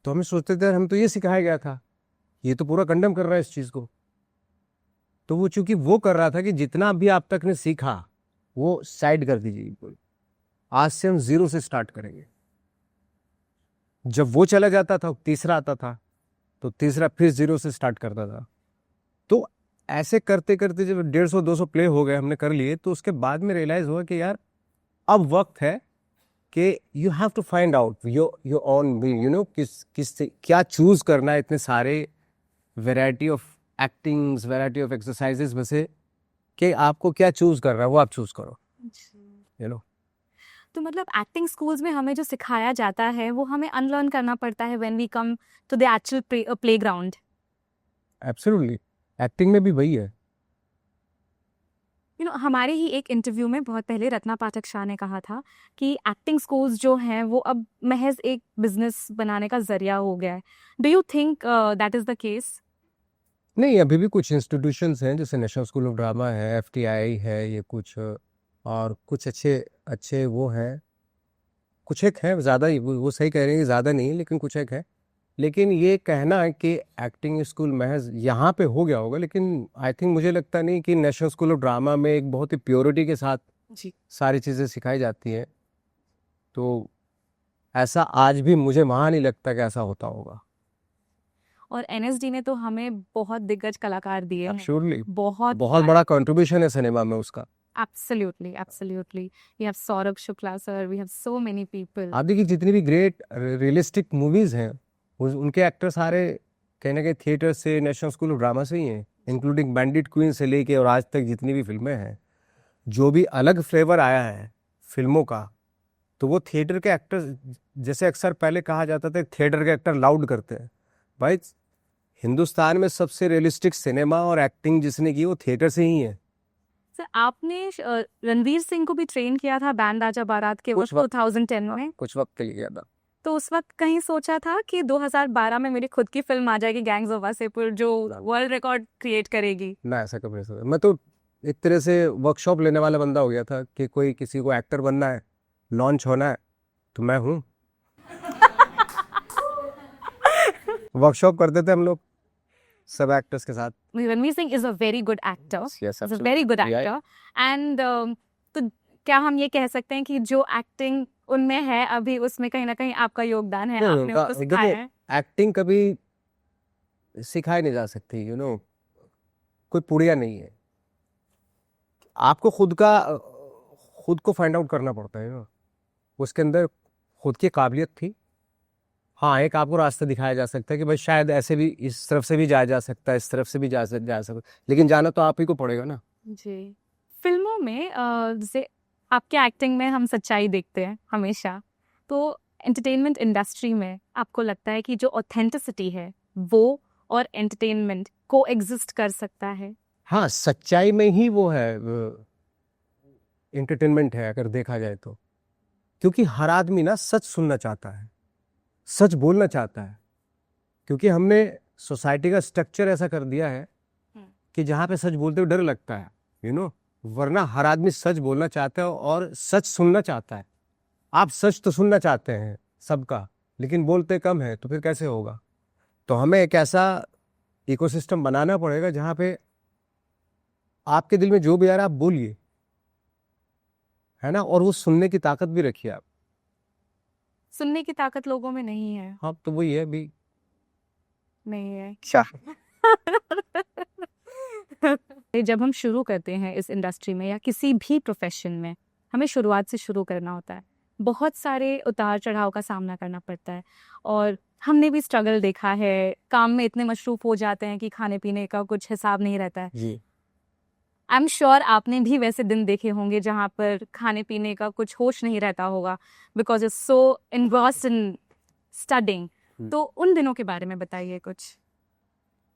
तो हमें सोचते थे हम तो ये सिखाया गया था, ये तो पूरा कंडम कर रहा है इस चीज को। तो वो चूंकि वो कर रहा था कि जितना भी आप तक ने सीखा वो साइड कर दीजिए बिल्कुल, आज से हम जीरो से स्टार्ट करेंगे। जब वो चला जाता था, तीसरा आता था, तो तीसरा फिर जीरो से स्टार्ट करता था। तो ऐसे करते करते जब 150-200 प्ले हो गए, हमने कर लिए, तो उसके बाद में रियलाइज हुआ कि यार अब वक्त है कि you have to find out your own way, you know, किस क्या चूज करना है इतने सारे variety of actings, variety of exercises में से, कि आपको क्या चूज करना है वो आप चूज करो, यू नो। तो मतलब एक्टिंग स्कूल्स में हमें जो सिखाया जाता है वो हमें अनलर्न करना पड़ता है when we come to the actual playground. Absolutely, acting में भी वही है। यू नो, हमारे ही एक इंटरव्यू में बहुत पहले रत्ना पाठक शाह ने कहा था कि एक्टिंग स्कूल्स जो हैं वो अब महज एक बिजनेस बनाने का जरिया हो गया है। Do you think that is the case? नहीं, अभी भी कुछ इंस्टीट्यूशंस हैं, जैसे नेशनल स्कूल ऑफ ड्रामा है, एफटीआई है, ये कुछ और कुछ अच्छे अच्छे वो हैं, कुछ एक है, ज़्यादा ही वो सही कह रहे हैं कि ज़्यादा नहीं है, लेकिन कुछ एक है। लेकिन ये कहना है कि एक्टिंग स्कूल महज यहाँ पे हो गया होगा, लेकिन आई थिंक, मुझे लगता नहीं कि नेशनल स्कूल ऑफ ड्रामा में एक बहुत ही प्योरिटी के साथ जी। सारी चीज़ें सिखाई जाती हैं। तो ऐसा आज भी मुझे वहाँ नहीं लगता कि ऐसा होता होगा। और एनएसडी ने तो हमें बहुत दिग्गज कलाकार दिए हैं, एब्सोल्युटली, बहुत बहुत बड़ा कंट्रीब्यूशन है सिनेमा में उसका। Absolutely, absolutely. We have Saurabh Shukla sir, we have so many people. आप देखिए जितनी भी ग्रेट रियलिस्टिक मूवीज हैं, उनके एक्टर सारे कहीं ना कहीं थिएटर से, नेशनल स्कूल ऑफ ड्रामा से ही हैं, इंक्लूडिंग बैंडिट क्वीन से लेके और आज तक जितनी भी फिल्में हैं, जो भी अलग फ्लेवर आया है फिल्मों का, तो वो थिएटर के एक्टर, जैसे अक्सर पहले कहा जाता था थिएटर के एक्टर लाउड करते हैं, भाई हिंदुस्तान में सबसे रियलिस्टिक सिनेमा और एक्टिंग जिसने की वो थिएटर से ही है। सर, आपने रणवीर सिंह को भी ट्रेन किया था बैंड आजा बारात के वक्त 2010 में। कुछ वक्त के लिए किया था। तो उस वक्त कहीं सोचा था कि 2012 में मेरी खुद की फिल्म आ जाएगी गैंग्स ऑफ वासेपुर, जो वर्ल्ड रिकॉर्ड क्रिएट करेगी? ना, ऐसा कभी नहीं सोचा। मैं तो एक तरह से वर्कशॉप लेने वाला बंदा हो गया था कि कोई किसी को एक्टर बनना है, लॉन्च होना है, तो मैं हूँ। वर्कशॉप करते थे हम लोग सब एक्टर्स के साथ। Ranveer Singh is a very good actor, Yes, is a very good absolutely. Actor and तो क्या हम ये कह सकते हैं कि जो एक्टिंग उनमें है अभी, उसमें कहीं ना कहीं आपका योगदान है, आपने उनको सिखाया है? एक्टिंग कभी सिखाई नहीं जा सकती, यू नो, कोई पुड़िया नहीं है। आपको खुद को फाइंड आउट करना पड़ता है ना, उसके अंदर खुद की काबिलियत थी। हाँ, एक आपको रास्ता दिखाया जा सकता है कि भाई शायद ऐसे भी, इस तरफ से भी जाया जा सकता है, इस तरफ से भी जा सकता है, लेकिन जाना तो आप ही को पड़ेगा ना। जी। फिल्मों में जैसे आपके एक्टिंग में हम सच्चाई देखते हैं हमेशा, तो एंटरटेनमेंट इंडस्ट्री में आपको लगता है कि जो ऑथेंटिसिटी है वो और एंटरटेनमेंट को एग्जिस्ट कर सकता है? हाँ, सच्चाई में ही वो है, एंटरटेनमेंट है अगर देखा जाए तो, क्योंकि हर आदमी ना सच सुनना चाहता है, सच बोलना चाहता है, क्योंकि हमने सोसाइटी का स्ट्रक्चर ऐसा कर दिया है कि जहाँ पे सच बोलते हुए डर लगता है, यू नो, वरना हर आदमी सच बोलना चाहता है और सच सुनना चाहता है। आप सच तो सुनना चाहते हैं सबका, लेकिन बोलते कम है, तो फिर कैसे होगा? तो हमें एक ऐसा इकोसिस्टम बनाना पड़ेगा जहाँ पे आपके दिल में जो भी आ रहा है आप बोलिए, है ना, और वो सुनने की ताकत भी रखिए आप। सुनने की ताकत लोगों में नहीं है। हाँ, तो वही है भी, नहीं है क्या? जब हम शुरू करते हैं इस इंडस्ट्री में या किसी भी प्रोफेशन में, हमें शुरुआत से शुरू करना होता है, बहुत सारे उतार चढ़ाव का सामना करना पड़ता है, और हमने भी स्ट्रगल देखा है, काम में इतने मशरूफ हो जाते हैं कि खाने पीने का कुछ हिसाब नहीं रहता है। जी। आई एम श्योर आपने भी वैसे दिन देखे होंगे जहाँ पर खाने पीने का कुछ होश नहीं रहता होगा, because it's so involved in studying. तो उन दिनों के बारे में बताइए कुछ।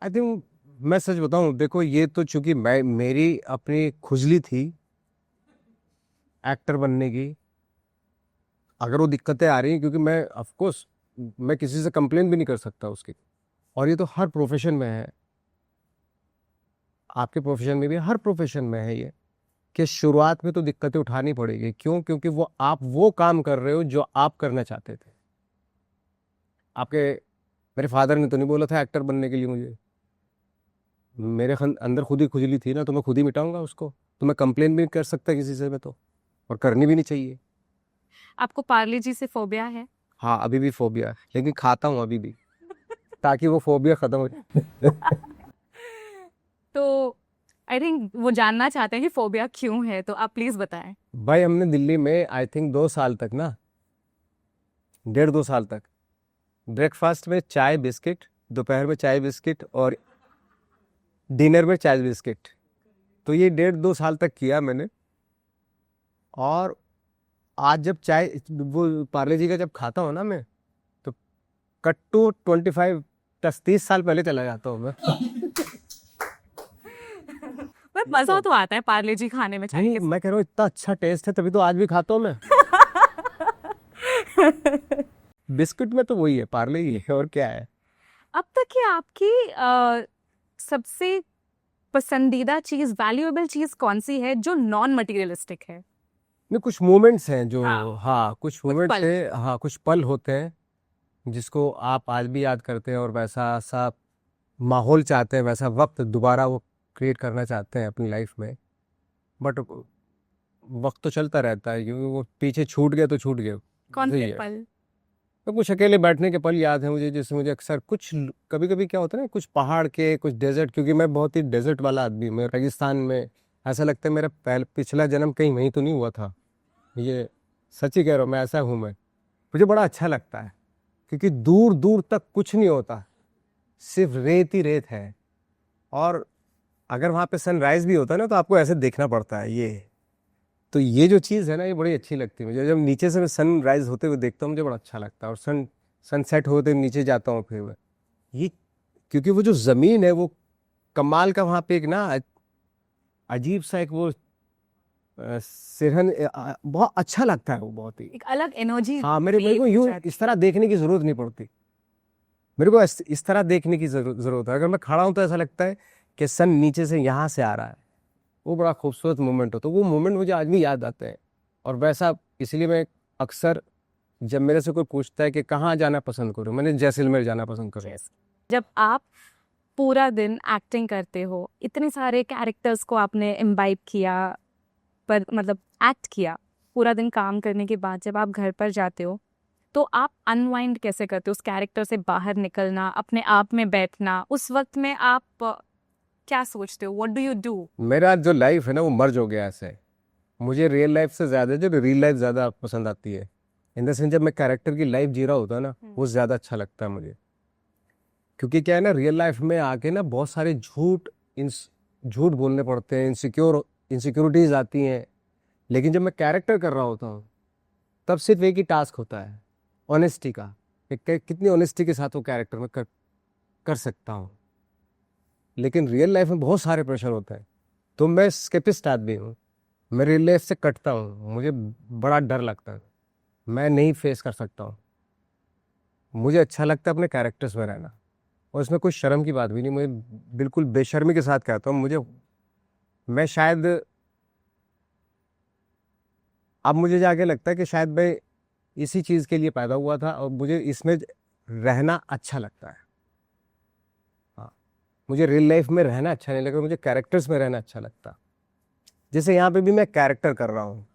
आई थिंक, मैं सच बताऊं, देखो ये तो चूंकि मेरी अपनी खुजली थी एक्टर बनने की, अगर वो दिक्कतें आ रही हैं, क्योंकि मैं ऑफ कोर्स मैं किसी से कंप्लेन भी नहीं कर सकता उसकी, और ये तो हर प्रोफेशन में है, आपके प्रोफेशन में भी, हर प्रोफेशन में है ये, कि शुरुआत में तो दिक्कतें उठानी पड़ेगी। क्यों? क्योंकि वो आप वो काम कर रहे हो जो आप करना चाहते थे। मेरे फादर ने तो नहीं बोला था एक्टर बनने के लिए मुझे, मेरे अंदर खुद ही खुजली थी ना, तो मैं खुद ही मिटाऊंगा उसको, तो मैं कंप्लेन भी नहीं कर सकता किसी से, मैं तो, और करनी भी नहीं चाहिए। आपको पार्ले जी से फोबिया है? हाँ, अभी भी फोबिया है, लेकिन खाता हूँ अभी भी ताकि वो फोबिया खत्म हो जाए। तो आई थिंक वो जानना चाहते हैं कि फोबिया क्यों है, तो आप प्लीज बताएं। भाई, हमने दिल्ली में आई थिंक 2 साल तक ना 1.5-2 साल तक ब्रेकफास्ट में चाय बिस्किट, दोपहर में चाय बिस्किट और डिनर में चाय बिस्किट। तो ये 1.5-2 साल तक किया मैंने। और आज जब चाय वो पार्ले जी का जब खाता हूँ ना मैं, तो कट टू 30 साल पहले चला जाता हूँ मैं। पर मजा तो आता है पार्ले जी खाने में चाय नहीं, के मैं कह रहा हूँ इतना अच्छा टेस्ट है तभी तो आज भी खाता हूँ मैं। बिस्किट में तो वही है, पार्ले ही है, और क्या है। अब तक की आपकी सबसे पसंदीदा चीज, वैल्यूएबल चीज कौन सी है जो नॉन मटेरियलिस्टिक है? नहीं, कुछ मोमेंट्स हैं जो, हाँ। हाँ कुछ मोमेंट्स पल। हैं, हाँ कुछ पल होते हैं जिसको आप आज भी याद करते हैं और वैसा सा माहौल चाहते हैं, वैसा वक्त दोबारा वो क्रिएट करना चाहते हैं अपनी लाइफ में। बट वक्त तो चलता रहता है, क्योंकि वो पीछे छूट गए तो छूट गए। कौन सही से है। पल? तो कुछ अकेले बैठने के पल याद हैं मुझे, जैसे मुझे अक्सर कुछ कभी कभी क्या होता है ना, कुछ पहाड़ के, कुछ डेजर्ट, क्योंकि मैं बहुत ही डेजर्ट वाला आदमी हूँ। मैं रेगिस्तान में, ऐसा लगता है मेरा पिछला जन्म कहीं वहीं तो नहीं हुआ था। ये सच्ची कह रहा हूँ, मैं ऐसा हूँ। मैं, मुझे बड़ा अच्छा लगता है क्योंकि दूर दूर तक कुछ नहीं होता, सिर्फ रेत ही रेत है। और अगर वहाँ पे सनराइज भी होता है ना तो आपको ऐसे देखना पड़ता है। ये तो ये जो चीज़ है ना, ये बड़ी अच्छी लगती है मुझे। जब नीचे से मैं सनराइज होते हुए देखता हूँ मुझे बड़ा अच्छा लगता है, और सनसेट होते हुए नीचे जाता हूँ फिर मैं, ये क्योंकि वो जो ज़मीन है वो कमाल का, वहाँ पे एक ना अजीब सा एक वो सिरहन, बहुत अच्छा लगता है वो, बहुत ही। एक अलग एनर्जी। हाँ, मेरे को यूं इस तरह देखने की जरूरत नहीं पड़ती। मेरे को इस तरह देखने की जरूरत है। अगर मैं खड़ा हूं तो ऐसा लगता है कि सन नीचे से यहाँ से आ रहा है। वो बड़ा खूबसूरत मोमेंट हो, तो वो मोमेंट मुझे आज भी याद आते हैं। और वैसा इसलिए मैं अक्सर, जब मेरे से कोई पूछता है कि कहाँ जाना पसंद करूँ, मैंने जैसैलमेर जाना पसंद करूँ। जब आप पूरा दिन एक्टिंग करते हो, इतने सारे कैरेक्टर्स को आपने इम्बाइब किया, पर मतलब एक्ट किया, पूरा दिन काम करने के बाद जब आप घर पर जाते हो तो आप अनवाइंड कैसे करते हो? उस कैरेक्टर से बाहर निकलना, अपने आप में बैठना, उस वक्त में आप क्या सोचते हो? What do you do? मेरा जो लाइफ है ना वो मर्ज हो गया ऐसे। मुझे रियल लाइफ से ज़्यादा जो रियल लाइफ ज़्यादा पसंद आती है। इन द सेंस, जब मैं कैरेक्टर की लाइफ जी रहा होता है ना, वो ज़्यादा अच्छा लगता है मुझे। क्योंकि क्या है ना, रियल लाइफ में आके ना बहुत सारे झूठ बोलने पड़ते हैं, इनसिक्योरिटीज आती हैं। लेकिन जब मैं कैरेक्टर कर रहा होता हूँ तब सिर्फ एक ही टास्क होता है, ऑनेस्टी का। कितनी ऑनेस्टी के साथ वो कैरेक्टर में कर सकता हूँ। लेकिन रियल लाइफ में बहुत सारे प्रेशर होता है, तो मैं स्केपिस्ट आदमी हूँ। मैं रियल लाइफ से कटता हूँ, मुझे बड़ा डर लगता है, मैं नहीं फेस कर सकता हूँ। मुझे अच्छा लगता है अपने कैरेक्टर्स में रहना, और इसमें कोई शर्म की बात भी नहीं। मुझे बिल्कुल बेशर्मी के साथ कहता हूँ, मैं शायद, अब मुझे जाके लगता है कि शायद मैं इसी चीज़ के लिए पैदा हुआ था, और मुझे इसमें रहना अच्छा लगता है। हाँ, मुझे रियल लाइफ में रहना अच्छा नहीं लगता, मुझे कैरेक्टर्स में रहना अच्छा लगता। जैसे यहाँ पे भी मैं कैरेक्टर कर रहा हूँ।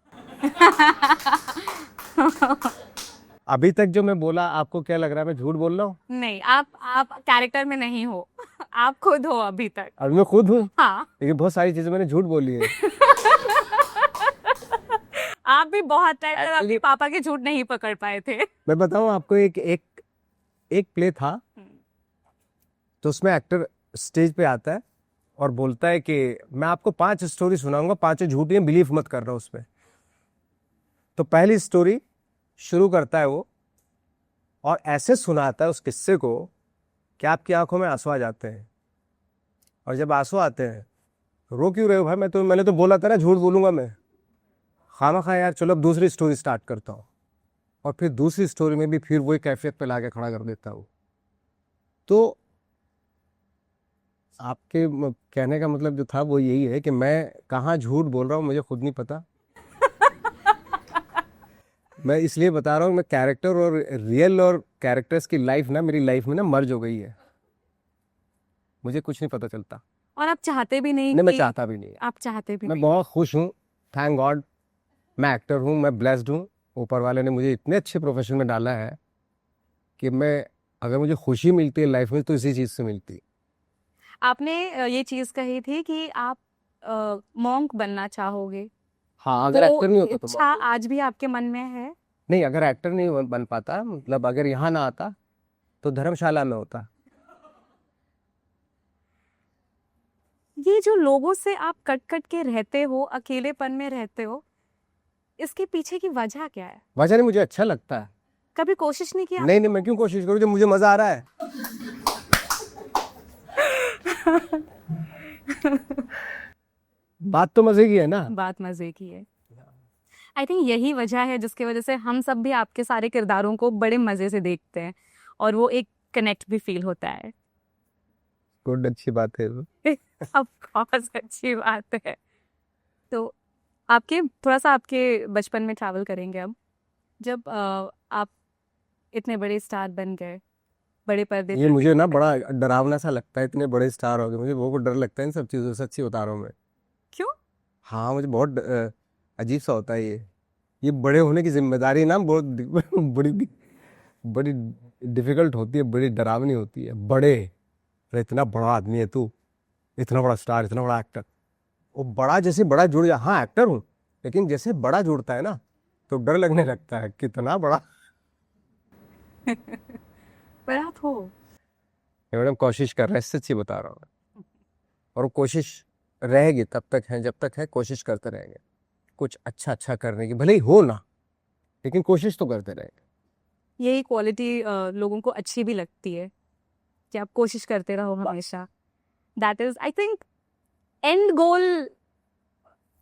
अभी तक जो मैं बोला, आपको क्या लग रहा है मैं झूठ बोल रहा हूँ? नहीं, आप कैरेक्टर में नहीं हो। आप खुद हो अभी तक। अभी मैं खुद हूँ। हाँ। लेकिन बहुत सारी चीजें मैंने झूठ बोली है। आप भी बहुत टाइम तक अपने पापा के झूठ नहीं पकड़ पाए थे। मैं बताऊं आपको, एक प्ले था, तो उसमें एक्टर स्टेज पे आता है और बोलता है कि मैं आपको 5 स्टोरी सुनाऊंगा, 5 झूठी हैं, बिलीव मत करना उसमें। तो पहली स्टोरी शुरू करता है वो, और ऐसे सुनाता है उस किस्से को कि आपकी आंखों में आंसू आ जाते हैं। और जब आंसू आते हैं, रो क्यों रहे हो भाई, मैंने तो बोला था ना झूठ बोलूंगा मैं, खामा यार, चलो अब दूसरी स्टोरी स्टार्ट करता हूँ। और फिर दूसरी स्टोरी में भी फिर वही कैफियत पे लाके खड़ा कर देता हूँ। तो आपके कहने का मतलब जो था वो यही है कि मैं कहाँ झूठ बोल रहा हूँ मुझे खुद नहीं पता। मैं इसलिए बता रहा हूँ, मैं कैरेक्टर और रियल और कैरेक्टर्स की लाइफ ना, मेरी लाइफ में ना मर्ज हो गई है, मुझे कुछ नहीं पता चलता। और आप चाहते भी नहीं? नहीं, मैं चाहता भी नहीं। आप चाहते भी मैं नहीं? बहुत खुश हूँ, थैंक गॉड। मैं एक्टर हूँ, मैं ब्लेस्ड हूँ। ऊपर वाले ने मुझे इतने अच्छे प्रोफेशन में डाला है कि मैं, अगर मुझे खुशी मिलती है लाइफ में तो इसी चीज़ से मिलती है। आपने ये चीज कही थी कि आप मॉन्क बनना चाहोगे। हाँ, अगर एक्टर नहीं होता तो इच्छा आज भी आपके मन में है? नहीं, अगर एक्टर नहीं बन पाता, मतलब अगर यहाँ ना आता तो धर्मशाला में होता। ये जो लोगों से आप कट कट के रहते हो, अकेलेपन में रहते हो, इसके पीछे की वजह क्या है? वजह नहीं, मुझे अच्छा लगता है। कभी कोशिश नहीं किया? नहीं नहीं, मैं क्यों कोशिश करूँ जब मुझे मजा आ रहा है। बात तो मजे की है ना। बात मजे की है। आई थिंक यही वजह है जिसकी वजह से हम सब भी आपके सारे किरदारों को बड़े मजे से देखते हैं और वो एक कनेक्ट भी फील होता है। गुड, अच्छी बात है। अब बहुत अच्छी बात है। तो आपके थोड़ा सा आपके बचपन में ट्रैवल करेंगे अब, जब आप इतने बड़े स्टार बन गए, बड़े पर्दे ये मुझे ना बड़ा डरावना सा लगता है, इतने बड़े स्टार हो गए, मुझे बहुत डर लगता है इन सब चीज़ों से, सच्ची बता रहा हूँ मैं। क्यों? हाँ, मुझे बहुत अजीब सा होता है ये बड़े होने की जिम्मेदारी ना बहुत बड़ी बड़ी डिफिकल्ट होती है, बड़ी डरावनी होती है। बड़े, अरे इतना बड़ा आदमी है तू, इतना बड़ा स्टार, इतना बड़ा एक्टर। वो बड़ा जैसे बड़ा जुड़ जा, हाँ एक्टर हूँ, लेकिन जैसे बड़ा जुड़ता है ना तो डर लगने लगता है, कितना बड़ा। पर आप हो। मैडम कोशिश कर रहे हैं, सच्ची बता रहा हूँ। और वो कोशिश रहेगी तब तक है, जब तक है कोशिश करते रहेंगे कुछ अच्छा अच्छा करने की, भले ही हो ना, लेकिन कोशिश तो करते रहेंगे। यही क्वालिटी लोगों को अच्छी भी लगती है कि आप कोशिश करते रहो हमेशा। That is I think end goal.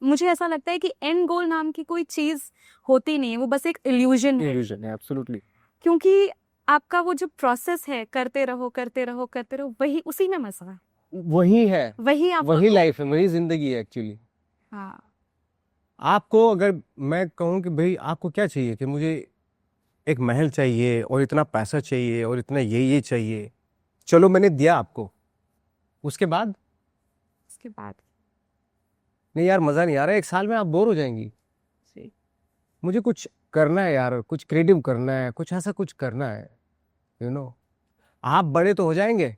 मुझे ऐसा लगता है कि एंड गोल नाम की कोई चीज होती नहीं है, वो बस एक इल्यूजन है। इल्यूजन है, एब्सोल्युटली। क्योंकि आपका वो जो प्रोसेस है, करते रहो करते रहो करते रहो, वही उसी में मजा है, वही है, वही आप वही लाइफ है, वही जिंदगी है एक्चुअली। हाँ। आपको अगर मैं कहूँ कि भाई आपको क्या चाहिए, कि मुझे एक महल चाहिए और इतना पैसा चाहिए और इतना ये चाहिए, चलो मैंने दिया आपको, उसके बाद उसके बाद नहीं यार मज़ा नहीं आ रहा है, 1 साल में आप बोर हो जाएंगी। मुझे कुछ करना है यार, कुछ क्रिएटिव करना है, कुछ ऐसा कुछ करना है, यू नो। आप बड़े तो हो जाएंगे,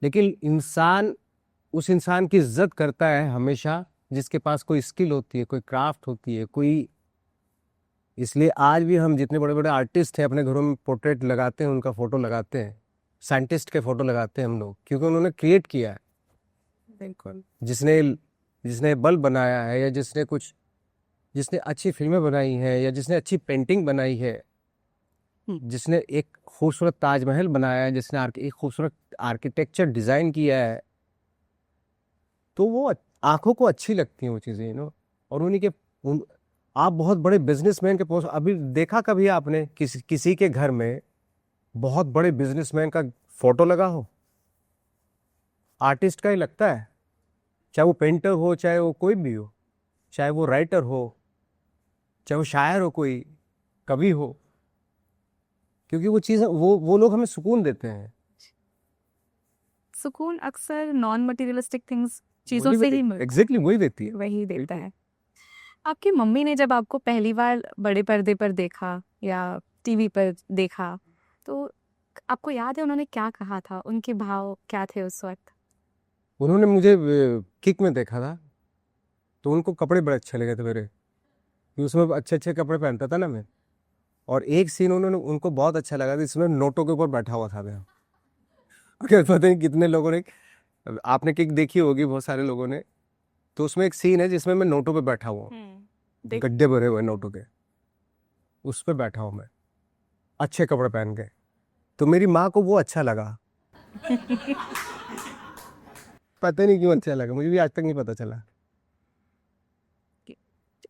लेकिन इंसान उस इंसान की इज्जत करता है हमेशा जिसके पास कोई स्किल होती है, कोई क्राफ्ट होती है, कोई। इसलिए आज भी हम जितने बड़े बड़े आर्टिस्ट हैं अपने घरों में पोर्ट्रेट लगाते हैं, उनका फोटो लगाते हैं, साइंटिस्ट के फोटो लगाते हैं हम लोग, क्योंकि उन्होंने क्रिएट किया है। बिल्कुल। जिसने जिसने बल्ब बनाया है, या जिसने अच्छी फिल्में बनाई हैं, या जिसने अच्छी पेंटिंग बनाई है, जिसने एक खूबसूरत ताजमहल बनाया है, जिसने एक खूबसूरत आर्किटेक्चर डिज़ाइन किया है, तो वो आंखों को अच्छी लगती हैं वो चीज़ें, और उन्हीं के आप बहुत बड़े बिजनेसमैन के पोस्ट अभी देखा कभी आपने किसी के घर में बहुत बड़े बिजनेसमैन का फोटो लगा हो? आर्टिस्ट का ही लगता है, चाहे वो पेंटर हो, चाहे वो कोई भी हो, चाहे वो राइटर हो, चाहे वो शायर हो, कोई कवि हो, क्योंकि वो चीज़ वो लोग हमें सुकून देते हैं। सुकून अक्सर नॉन मटेरियलिस्टिक थिंग्स, चीजों से ही मिलता है। एग्जैक्टली वही देती है, वही देता है। आपकी मम्मी ने जब आपको पहली बार बड़े पर्दे पर देखा या टीवी पर देखा, तो आपको याद है उन्होंने क्या कहा था, उनके भाव क्या थे उस वक्त? उन्होंने मुझे किक में देखा था, तो उनको कपड़े बड़े अच्छे लगे थे मेरे, कि उसमें अच्छे अच्छे कपड़े पहनता था ना मैं। और एक सीन उनको बहुत अच्छा लगा था, इसमें नोटों के ऊपर बैठा हुआ था मैं। अगर पता नहीं कितने लोगों ने, आपने किक देखी होगी बहुत सारे लोगों ने, तो उसमें एक सीन है जिसमें मैं नोटों पे बैठा हुआ हूँ, गड्ढे भरे हुए नोटों के, उस पर बैठा हूँ मैं, अच्छे कपड़े पहन के। तो मेरी माँ को वो अच्छा लगा। पता नहीं क्यों अच्छा लगा, मुझे भी आज तक नहीं पता चला।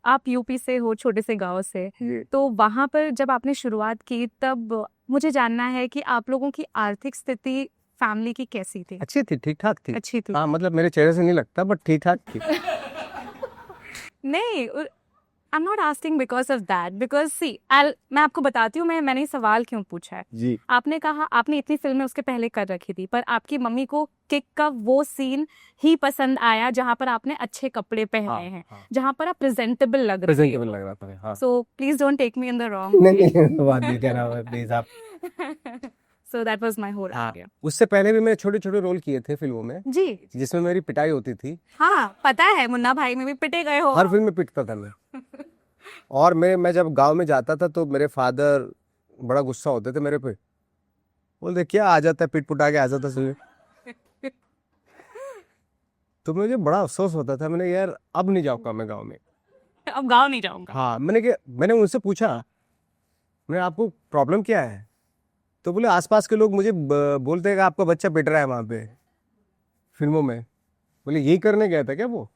आप यूपी से हो, छोटे से गांव से, तो वहां पर जब आपने शुरुआत की, तब मुझे जानना है कि आप लोगों की आर्थिक स्थिति फैमिली की कैसी थी? अच्छी थी, ठीक ठाक थी। अच्छी थी। हाँ, मतलब मेरे चेहरे से नहीं लगता, बट ठीक ठाक थी। नहीं, I am not asking because of that, because see मैं आपको बताती हूँ मैंने ये सवाल क्यों पूछा है। जी। आपने कहा आपने इतनी फिल्में उसके पहले कर रखी थी, पर आपकी मम्मी को किक का वो सीन ही पसंद आया जहां पर आपने अच्छे कपड़े पहने हैं, जहां पर आप प्रेजेंटेबल लग रहा था। So please don't take me in the wrong. नहीं, बात नहीं कह रहा प्लीज आप। So that was my whole idea. उससे पहले भी मैं छोटे छोटे रोल किए थे फिल्मों में जी, जिसमें मेरी पिटाई होती थी। हाँ पता है, मुन्ना भाई में भी पिटे गए हो। हर फिल्म में पिटता था मैं। और मैं जब गांव में जाता था तो मेरे फादर बड़ा गुस्सा होते थे मेरे पे, बोलते क्या आ जाता है, पिट पुटा के आ जाता सुबह। तो मुझे बड़ा अफसोस होता था, मैंने यार अब नहीं जाऊंगा मैं गाँव में। अब गाँव नहीं जाऊंगा। हाँ, मैंने उनसे पूछा, मैंने आपको प्रॉब्लम क्या है? तो बोले आसपास के लोग मुझे बोलते हैं कि आपका बच्चा पिट रहा है वहां पे फिल्मों में। बोले यही करने गया था क्या वो?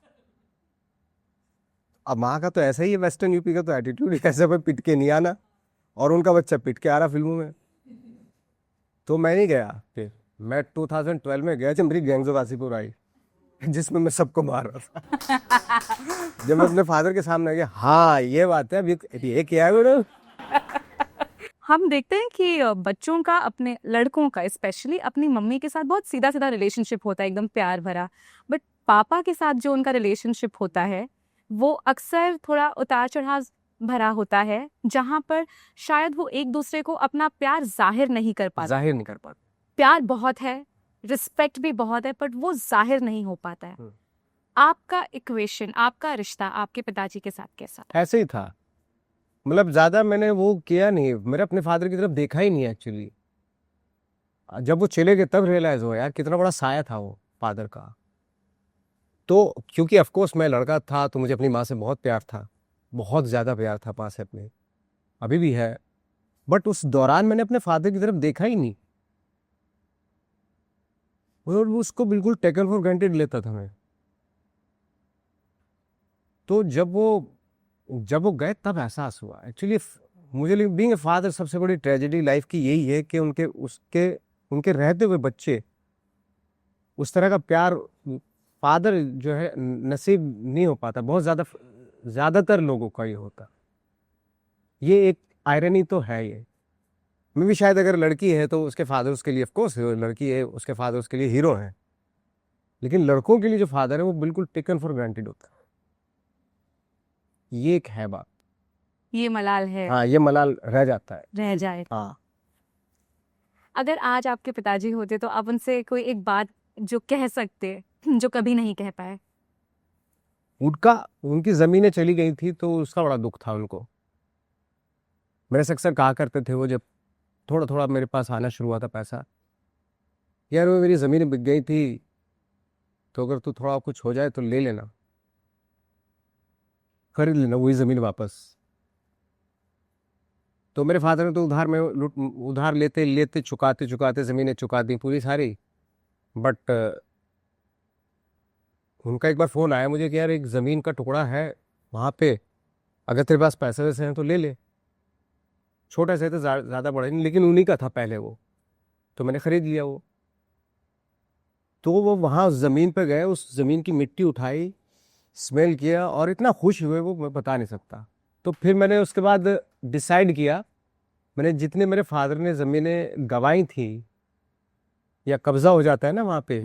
अब वहाँ का तो ऐसा ही है, वेस्टर्न यूपी का तो एटीट्यूड ऐसा, कोई पिट के नहीं आना, और उनका बच्चा पिट के आ रहा फिल्मों में। तो मैं नहीं गया। फिर मैं 2012 में गया जब मेरी गैंग्स वासीपुर आई, जिसमें मैं सबको मार रहा था। जब मैं अपने फादर के सामने गया, हाँ ये बात है, अभी ये क्या है बेटा? हम देखते हैं कि बच्चों का, अपने लड़कों का स्पेशली, अपनी मम्मी के साथ बहुत सीधा सीधा रिलेशनशिप होता है, एकदम प्यार भरा। बट पापा के साथ जो उनका रिलेशनशिप होता है वो अक्सर थोड़ा उतार चढ़ाव भरा होता है, जहाँ पर शायद वो एक दूसरे को अपना प्यार जाहिर नहीं कर पाते। जाहिर नहीं कर पाते। प्यार बहुत है, रिस्पेक्ट भी बहुत है, बट वो जाहिर नहीं हो पाता है। आपका इक्वेशन, आपका रिश्ता आपके पिताजी के साथ कैसा था? ऐसे ही था, मतलब ज्यादा मैंने वो किया नहीं, मेरे अपने फादर की तरफ देखा ही नहीं एक्चुअली। जब वो चले गए तब रियलाइज हुआ यार कितना बड़ा साया था वो फादर का। तो क्योंकि ऑफ कोर्स मैं लड़का था तो मुझे अपनी माँ से बहुत प्यार था, बहुत ज्यादा प्यार था माँ से अपने, अभी भी है। बट उस दौरान मैंने अपने फादर की तरफ देखा ही नहीं, और उसको बिल्कुल टेकन फॉर ग्रांटेड लेता था मैं। तो जब वो गए तब एहसास हुआ एक्चुअली। मुझे बीइंग ए फादर सबसे बड़ी ट्रेजेडी लाइफ की यही है कि उनके रहते हुए बच्चे उस तरह का प्यार फादर जो है नसीब नहीं हो पाता। बहुत ज्यादातर लोगों का ये होता। ये एक आयरनी तो है ये। मैं भी शायद अगर लड़की है तो उसके फादर उसके लिए, ऑफ कोर्स लड़की है उसके फादर उसके लिए हीरो हैं, लेकिन लड़कों के लिए जो फादर है वो बिल्कुल टेकन फॉर ग्रांटेड होता है। ये एक है बात। ये मलाल है। हाँ, ये मलाल रह जाता है। रह जाए। हाँ। अगर आज आपके पिताजी होते तो आप उनसे कोई एक बात जो कह सकते, जो कभी नहीं कह पाए? उनकी जमीनें चली गई थी तो उसका बड़ा दुख था उनको। मेरे से अक्सर कहा करते थे वो, जब थोड़ा थोड़ा मेरे पास आना शुरू हुआ था पैसा, यार वो मेरी ज़मीन बिक गई थी, तो अगर तू थोड़ा कुछ हो जाए तो ले लेना, खरीद लेना वही ज़मीन वापस। तो मेरे फादर ने तो उधार लेते लेते चुकाते चुकाते ज़मीनें चुका दी पूरी सारी। बट उनका एक बार फ़ोन आया मुझे कि यार एक ज़मीन का टुकड़ा है वहाँ पे, अगर तेरे पास पैसे वैसे हैं तो ले ले। छोटा सा तो ज़्यादा बड़ा नहीं, लेकिन उन्हीं का था पहले वो, तो मैंने ख़रीद लिया वो। तो वो वहाँ उस ज़मीन पे गए, उस ज़मीन की मिट्टी उठाई, स्मेल किया, और इतना खुश हुए वो मैं बता नहीं सकता। तो फिर मैंने उसके बाद डिसाइड किया, मैंने जितने मेरे फादर ने ज़मीनें गंवाई थी या कब्जा हो जाता है ना वहाँ पे,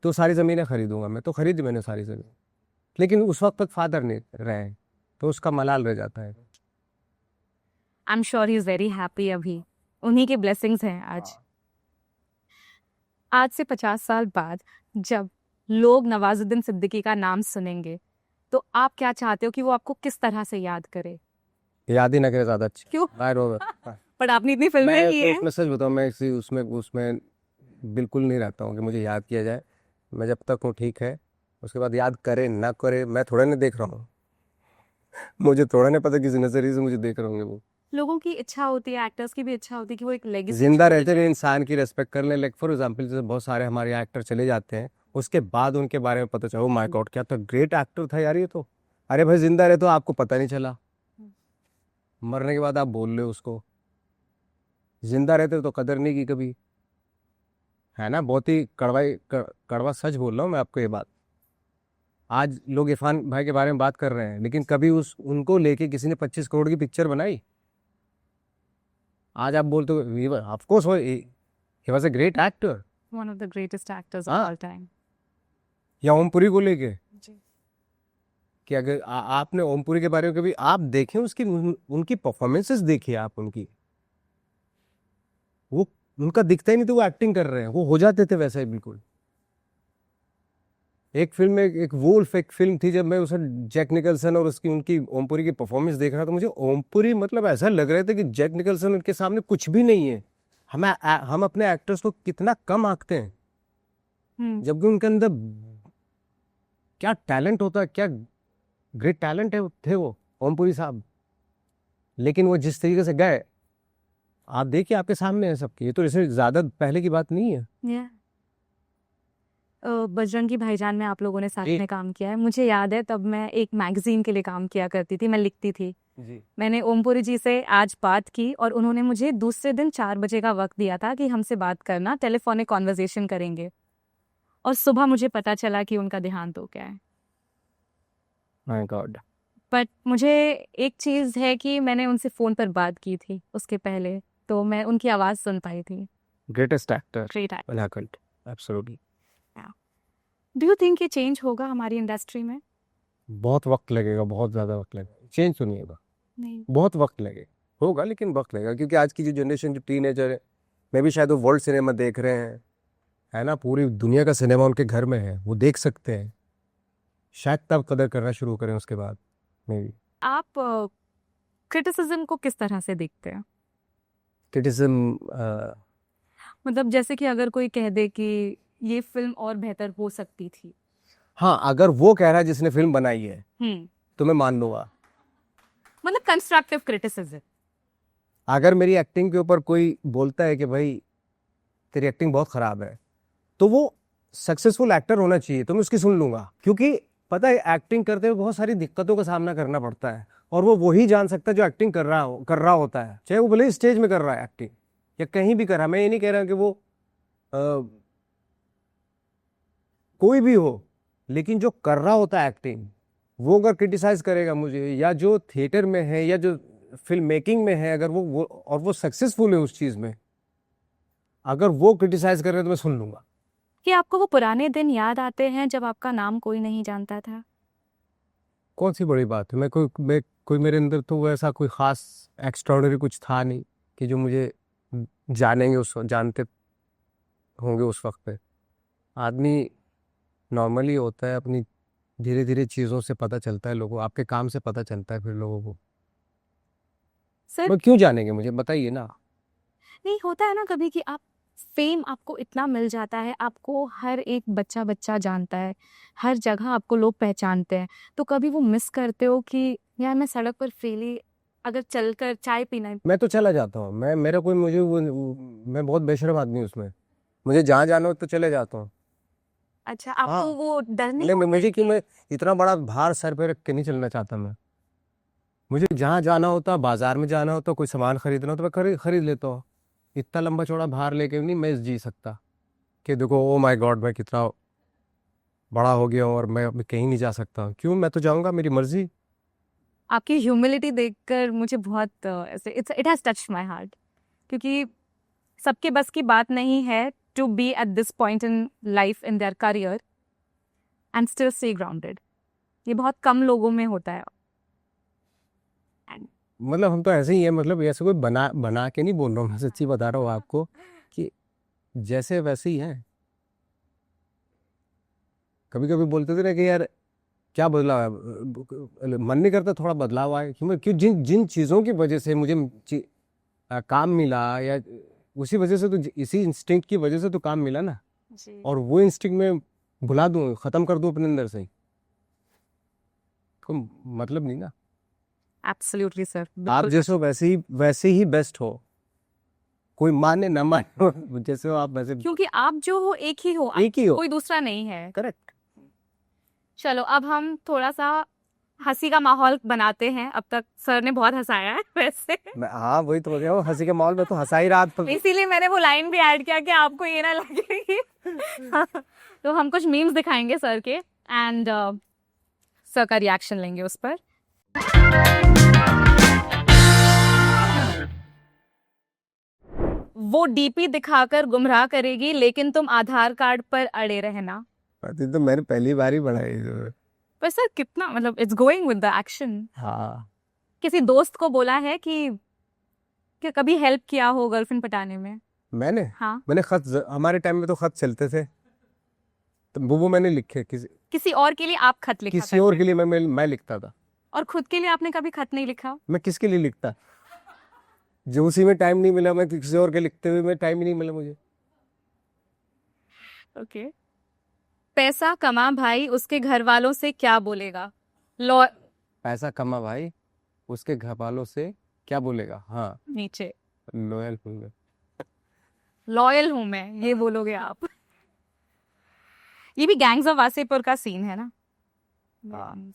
तो सारी ज़मीनें खरीदूंगा मैं। तो खरीदी मैंने सारी ज़मीन, लेकिन उस वक्त तक फादर नहीं रहे, तो उसका मलाल रह जाता है। I am sure he is very happy. अभी उन्हीं के ब्लेसिंग्स हैं आज। आज से 50 साल बाद जब लोग नवाजुद्दीन सिद्दीकी का नाम सुनेंगे तो आप क्या चाहते हो कि वो आपको किस तरह से याद करे? याद ही ना करे ज़्यादा अच्छा। क्यों? बाहर पर आपने इतनी फिल्में की हैं। मैं सच बताऊँ, मैं उसमें बिल्कुल नहीं रहता हूँ कि मुझे याद किया जाए। मैं जब तक हूँ ठीक है, उसके बाद याद करे ना करे मैं थोड़ा नहीं देख रहा हूँ। मुझे थोड़ा नहीं पता किस नजरिए से मुझे देख रहे होंगे वो। लोगों की इच्छा होती है, एक्टर्स की भी इच्छा होती है कि वो एक लेगेसी जिंदा रहते हुए इंसान की रेस्पेक्ट कर लें। लाइक फॉर एग्जांपल, जैसे बहुत सारे हमारे यहाँ एक्टर चले जाते हैं, उसके बाद उनके बारे में पता चला, ओ माय गॉड क्या था, ग्रेट एक्टर था यार ये तो। अरे भाई जिंदा रहे तो आपको पता नहीं चला, मरने के बाद आप बोल रहे हो उसको। जिंदा रहते तो कदर नहीं की कभी, है ना। बहुत ही कड़वा सच बोल रहा हूँ मैं आपको ये बात। आज लोग इरफान भाई के बारे में बात कर रहे हैं, लेकिन कभी उनको लेके किसी ने 25 करोड़ की पिक्चर बनाई? आज आप बोलते हो of course he was a great actor, one of the greatest actors of हाँ। All time. या ओम पुरी को लेके, जी। कि अगर आपने ओम पुरी के बारे में कभी आप देखें उनकी परफॉर्मेंसेस देखिए आप उनकी, वो उनका दिखता ही नहीं तो वो एक्टिंग कर रहे हैं, वो हो जाते थे वैसे ही बिल्कुल। एक फिल्म में एक वुल्फ एक फिल्म थी, जब मैं उसे जैक निकलसन और उसकी उनकी ओम पुरी की परफॉर्मेंस देख रहा था, मुझे ओम पुरी मतलब ऐसा लग रहे थे कि जैक निकलसन उनके सामने कुछ भी नहीं है। हम अपने एक्टर्स को कितना कम आंकते हैं, जबकि उनके अंदर क्या टैलेंट होता है, क्या ग्रेट टैलेंट है थे वो ओम पुरी साहब। लेकिन वो जिस तरीके से गए, आप देखिए आपके सामने है सबके, ये तो इससे ज्यादा पहले की बात नहीं है। Yeah. बजरंगी भाईजान में आप लोगों ने साथ जी। में काम किया है। मुझे याद है तब मैं एक मैगजीन के लिए काम किया करती थी, मैं लिखती थी। जी। मैंने ओमपुरी जी से आज बात की और उन्होंने मुझे दूसरे दिन 4 बजे का वक्त दिया था कि हमसे बात करना, टेलीफोनिक कॉन्वर्जेशन करेंगे। और सुबह मुझे पता चला कि उनका देहांत हो गया है। My God. बट मुझे एक चीज़ है कि मैंने उनसे फ़ोन पर बात की थी उसके पहले, तो मैं उनकी आवाज़ सुन पाई थी। Greatest actor great. उल्लाखंड, एब्सोल्युटली। डू यू थिंक ये चेंज होगा हमारी इंडस्ट्री में? बहुत वक्त लगेगा, बहुत ज़्यादा वक्त लगेगा, चेंज तो नहीं होगा, नहीं। बहुत वक्त लगेगा, होगा लेकिन वक्त लगेगा, क्योंकि आज की जो जनरेशन, जो टीनेजर है, मे भी शायद वो वर्ल्ड सिनेमा देख रहे हैं, है ना, पूरी दुनिया का सिनेमा उनके घर में है, वो देख सकते हैं, शायद तब कदर करना शुरू करें उसके बाद मे बी। आप क्रिटिसिज्म को किस तरह से देखते हैं? क्रिटिसिज्म, मतलब जैसे कि अगर कोई कह दे कि ये फिल्म और बेहतर हो सकती थी। हाँ, अगर वो कह रहा है जिसने फिल्म बनाई है तो मैं मान लूंगा। मतलब कंस्ट्रक्टिव क्रिटिसिज्म। अगर मेरी एक्टिंग के ऊपर कोई बोलता है कि भाई तेरी एक्टिंग बहुत खराब है, तो वो सक्सेसफुल एक्टर होना चाहिए, तो मैं उसकी सुन लूंगा, क्योंकि पता है एक्टिंग करते हुए बहुत सारी दिक्कतों का सामना करना पड़ता है, और वो वही जान सकता है जो एक्टिंग कर रहा होता है, चाहे वो भले स्टेज में कर रहा है एक्टिंग या कहीं भी कर रहा है। मैं ये नहीं कह रहा कि वो कोई भी हो, लेकिन जो कर रहा होता है एक्टिंग, वो अगर क्रिटिसाइज करेगा मुझे, या जो थिएटर में है या जो फिल्म मेकिंग में है, अगर वो और वो सक्सेसफुल है उस चीज में, अगर वो क्रिटिसाइज कर रहे हैं तो मैं सुन लूंगा। कि आपको वो पुराने दिन याद आते हैं जब आपका नाम कोई नहीं जानता था? कौन सी बड़ी बात है, मैं कोई मेरे अंदर तो वो ऐसा कोई खास एक्स्ट्राऑर्डिनरी कुछ था नहीं कि जो मुझे जानते होंगे उस वक्त पे। आदमी नॉर्मली होता है, अपनी धीरे धीरे चीज़ों से पता चलता है लोगों, आपके काम से पता चलता है फिर लोगों को। सर वो क्यों जानेंगे मुझे, बताइए ना। नहीं होता है ना कभी कि आप फेम आपको इतना मिल जाता है, आपको हर एक बच्चा जानता है, हर जगह आपको लोग पहचानते हैं, तो कभी वो मिस करते हो कि यार मैं सड़क पर फ्रीली अगर चलकर चाय पीना। मैं तो चला जाता हूँ, मैं मेरा कोई मुझे मैं बहुत बेशरम आदमी हूँ उसमें, मुझे जहाँ जाना हो तो चले जाता हूँ। अच्छा, आपको हाँ, वो डर नहीं मुझे क्यों, मैं इतना बड़ा भार सर पे रख के नहीं चलना चाहता मैं। मुझे जहाँ जाना होता, बाजार में जाना होता, कोई सामान खरीदना हो तो मैं खरीद लेता हूँ। इतना लंबा चौड़ा भार लेके नहीं मैं जी सकता कि देखो ओ माय गॉड मैं कितना बड़ा हो गया हूँ और मैं अब कहीं नहीं जा सकता। क्यों, मैं तो जाऊंगा, मेरी मर्जी। आपकी ह्यूमिलिटी देखकर मुझे बहुत ऐसे it has touched my heart, क्योंकि सबके बस की बात नहीं है to be at this point in life in their career and still stay grounded. ये बहुत कम लोगों में होता है। मतलब हम तो ऐसे ही है, मतलब ऐसे कोई बना बना के नहीं बोल रहा हूँ, मैं सच्ची बता रहा हूँ आपको कि जैसे वैसे ही है। कभी कभी बोलते थे ना कि यार क्या बदलाव है, मन नहीं करता थोड़ा बदलाव आए, क्यों जिन जिन चीज़ों की वजह से मुझे काम मिला, या उसी वजह से, तो इसी इंस्टिंक्ट की वजह से तो काम मिला ना, जी। और वो इंस्टिंक्ट में भुला दूं, खत्म कर दूं अपने अंदर से ही, कोई मतलब नहीं ना। एब्सोल्युटली सर, आप जैसे हो वैसे ही बेस्ट हो, कोई माने ना माने जैसे हो आप वैसे क्योंकि आप जो हो एक ही हो, एक ही हो। कोई दूसरा नहीं है। करेक्ट। चलो अब हम थोड़ा सा हंसी का माहौल बनाते हैं। अब तक सर ने बहुत हंसाया है वैसे, हाँ वही तो हो गया, वो हंसी के माहौल में तो हंसा ही रात पर। इसीलिए मैंने वो लाइन भी ऐड किया कि आपको ये ना लगे कि तो हम कुछ मीम्स दिखाएंगे सर के एंड सर का रिएक्शन लेंगे उस पर। वो डीपी दिखाकर गुमराह करेगी, लेकिन तुम आधार कार्ड पर अड़े रहना। तो मैंने पहली बार ही बढ़ाई तो। पर सर कितना, मतलब it's going with the action. हाँ, किसी दोस्त को बोला है कि कभी हेल्प किया हो गर्लफ्रेंड पटाने में? मैंने हाँ। मैंने हमारे टाइम में तो खत चलते थे, तो वो मैंने लिखे किसी और के लिए आप खत लिखा किसी और के लिए मैं लिखता था। और खुद के लिए आपने कभी खत नहीं लिखा? मैं किसके लिए लिखता, जो उसी में टाइम नहीं मिला, मैं किसी और के लिखते हुए मैं टाइम ही नहीं मिला मुझे। ओके। पैसा कमा भाई, उसके घर वालों से क्या बोलेगा? लॉ पैसा कमा भाई, उसके घर वालों से क्या बोलेगा? हाँ, नीचे लॉयल हूँ मैं। लॉयल हूं मैं, ये बोलोगे आप? ये भी गैंग्स ऑफ वासेपुर का सीन है ना? हाँ।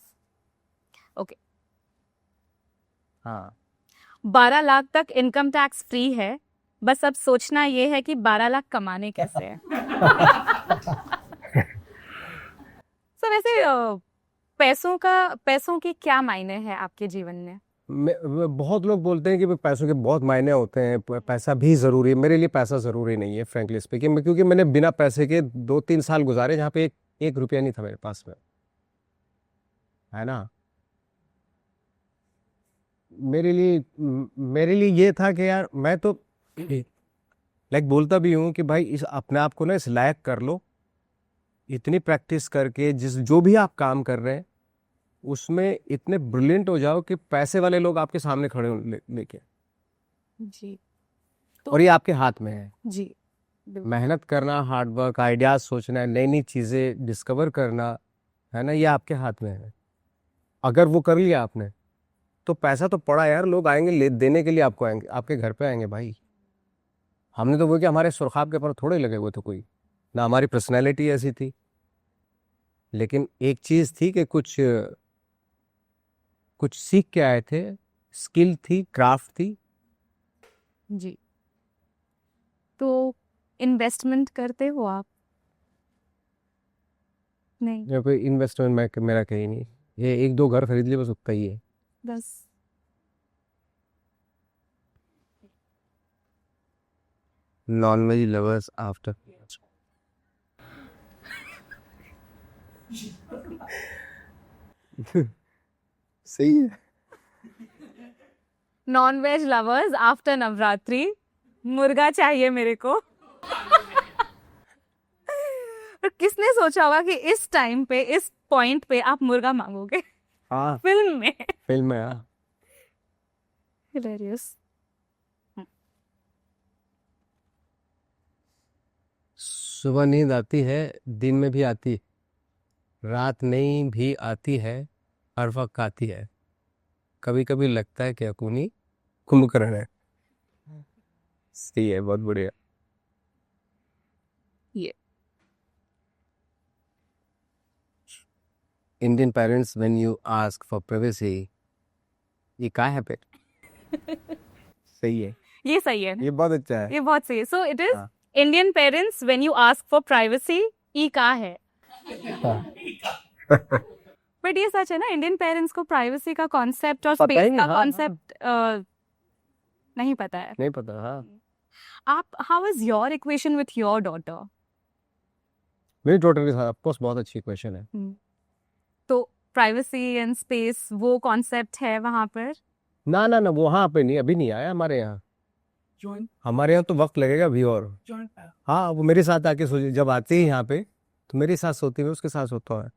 ओके। हाँ 12 लाख तक इनकम टैक्स फ्री है, बस अब सोचना ये है कि 12 लाख कमाने कैसे है। सो वैसे पैसों के क्या मायने हैं आपके जीवन में? बहुत लोग बोलते हैं कि पैसों के बहुत मायने होते हैं, पैसा भी ज़रूरी है। मेरे लिए पैसा ज़रूरी नहीं है फ्रैंकली स्पीकिंग, क्योंकि मैंने बिना पैसे के 2-3 साल गुजारे जहाँ पे एक रुपया नहीं था मेरे पास में, है ना। मेरे लिए ये था कि यार मैं तो लाइक बोलता भी हूँ कि भाई इस अपने आप को ना इस लायक कर लो, इतनी प्रैक्टिस करके जो भी आप काम कर रहे हैं उसमें इतने ब्रिलियंट हो जाओ कि पैसे वाले लोग आपके सामने खड़े हो लेके। जी। और ये आपके हाथ में है। जी बिल्कुल। मेहनत करना, हार्ड वर्क, आइडियाज सोचना, नई नई चीज़ें डिस्कवर करना, है ना, ये आपके हाथ में है। अगर वो कर लिया आपने तो पैसा तो पड़ा यार, लोग आएंगे देने के लिए, आपको आएंगे, आपके घर पे आएंगे भाई। हमने तो वो कि हमारे सुरखाब के पर थोड़े लगे हुए थे कोई, ना हमारी पर्सनैलिटी ऐसी थी, लेकिन एक चीज़ थी कि कुछ सीख के आए थे, स्किल थी, क्राफ्ट थी। जी। तो इन्वेस्टमेंट करते हो आप? नहीं, या कोई इन्वेस्टमेंट मेरा कहीं नहीं, ये 1-2 घर खरीद लिए बस, उतना ही है। बस। नॉन वेज लवर्स आफ्टर सही है। Non veg lovers after Navratri, मुर्गा चाहिए मेरे को। और किसने सोचा होगा कि इस टाइम पे, इस पॉइंट पे आप मुर्गा मांगोगे हाँ फिल्म में? फिल्म में। हाँ हिलेरियस। सुबह नींद आती है, दिन में भी आती, रात नहीं भी आती है, हर वक्त आती है, कभी कभी लगता है कि अकूनी कुंभकर्ण है। सही है, बहुत बढ़िया। ये Indian parents when you ask for privacy, ये क्या है पेट? सही है, ये सही है ना? ये बहुत अच्छा है। ये बहुत सही है। सो इट इज हाँ। Indian parents when you ask for privacy, ई का है। बट ये सच है ना, इंडियन पेरेंट्स को प्राइवेसी का कॉन्सेप्ट और पता स्पेस ही नहीं, का हाँ, कॉन्सेप्ट नहीं पता है। नहीं पता। हाँ, आप, how is your equation with your daughter? मेरी डॉटर के साथ ऑफकोर्स बहुत अच्छी क्वेश्चन है। तो प्राइवेसी एंड स्पेस, वो कॉन्सेप्ट है वहां पर? ना ना ना, वो वहाँ पे नहीं, अभी नहीं आया हमारे यहाँ। हमारे यहाँ तो वक्त लगेगा अभी। और हाँ, वो मेरे साथ आके सोचे, जब आते ही यहाँ पे तो मेरे साथ सोती है, उसके साथ सोता है,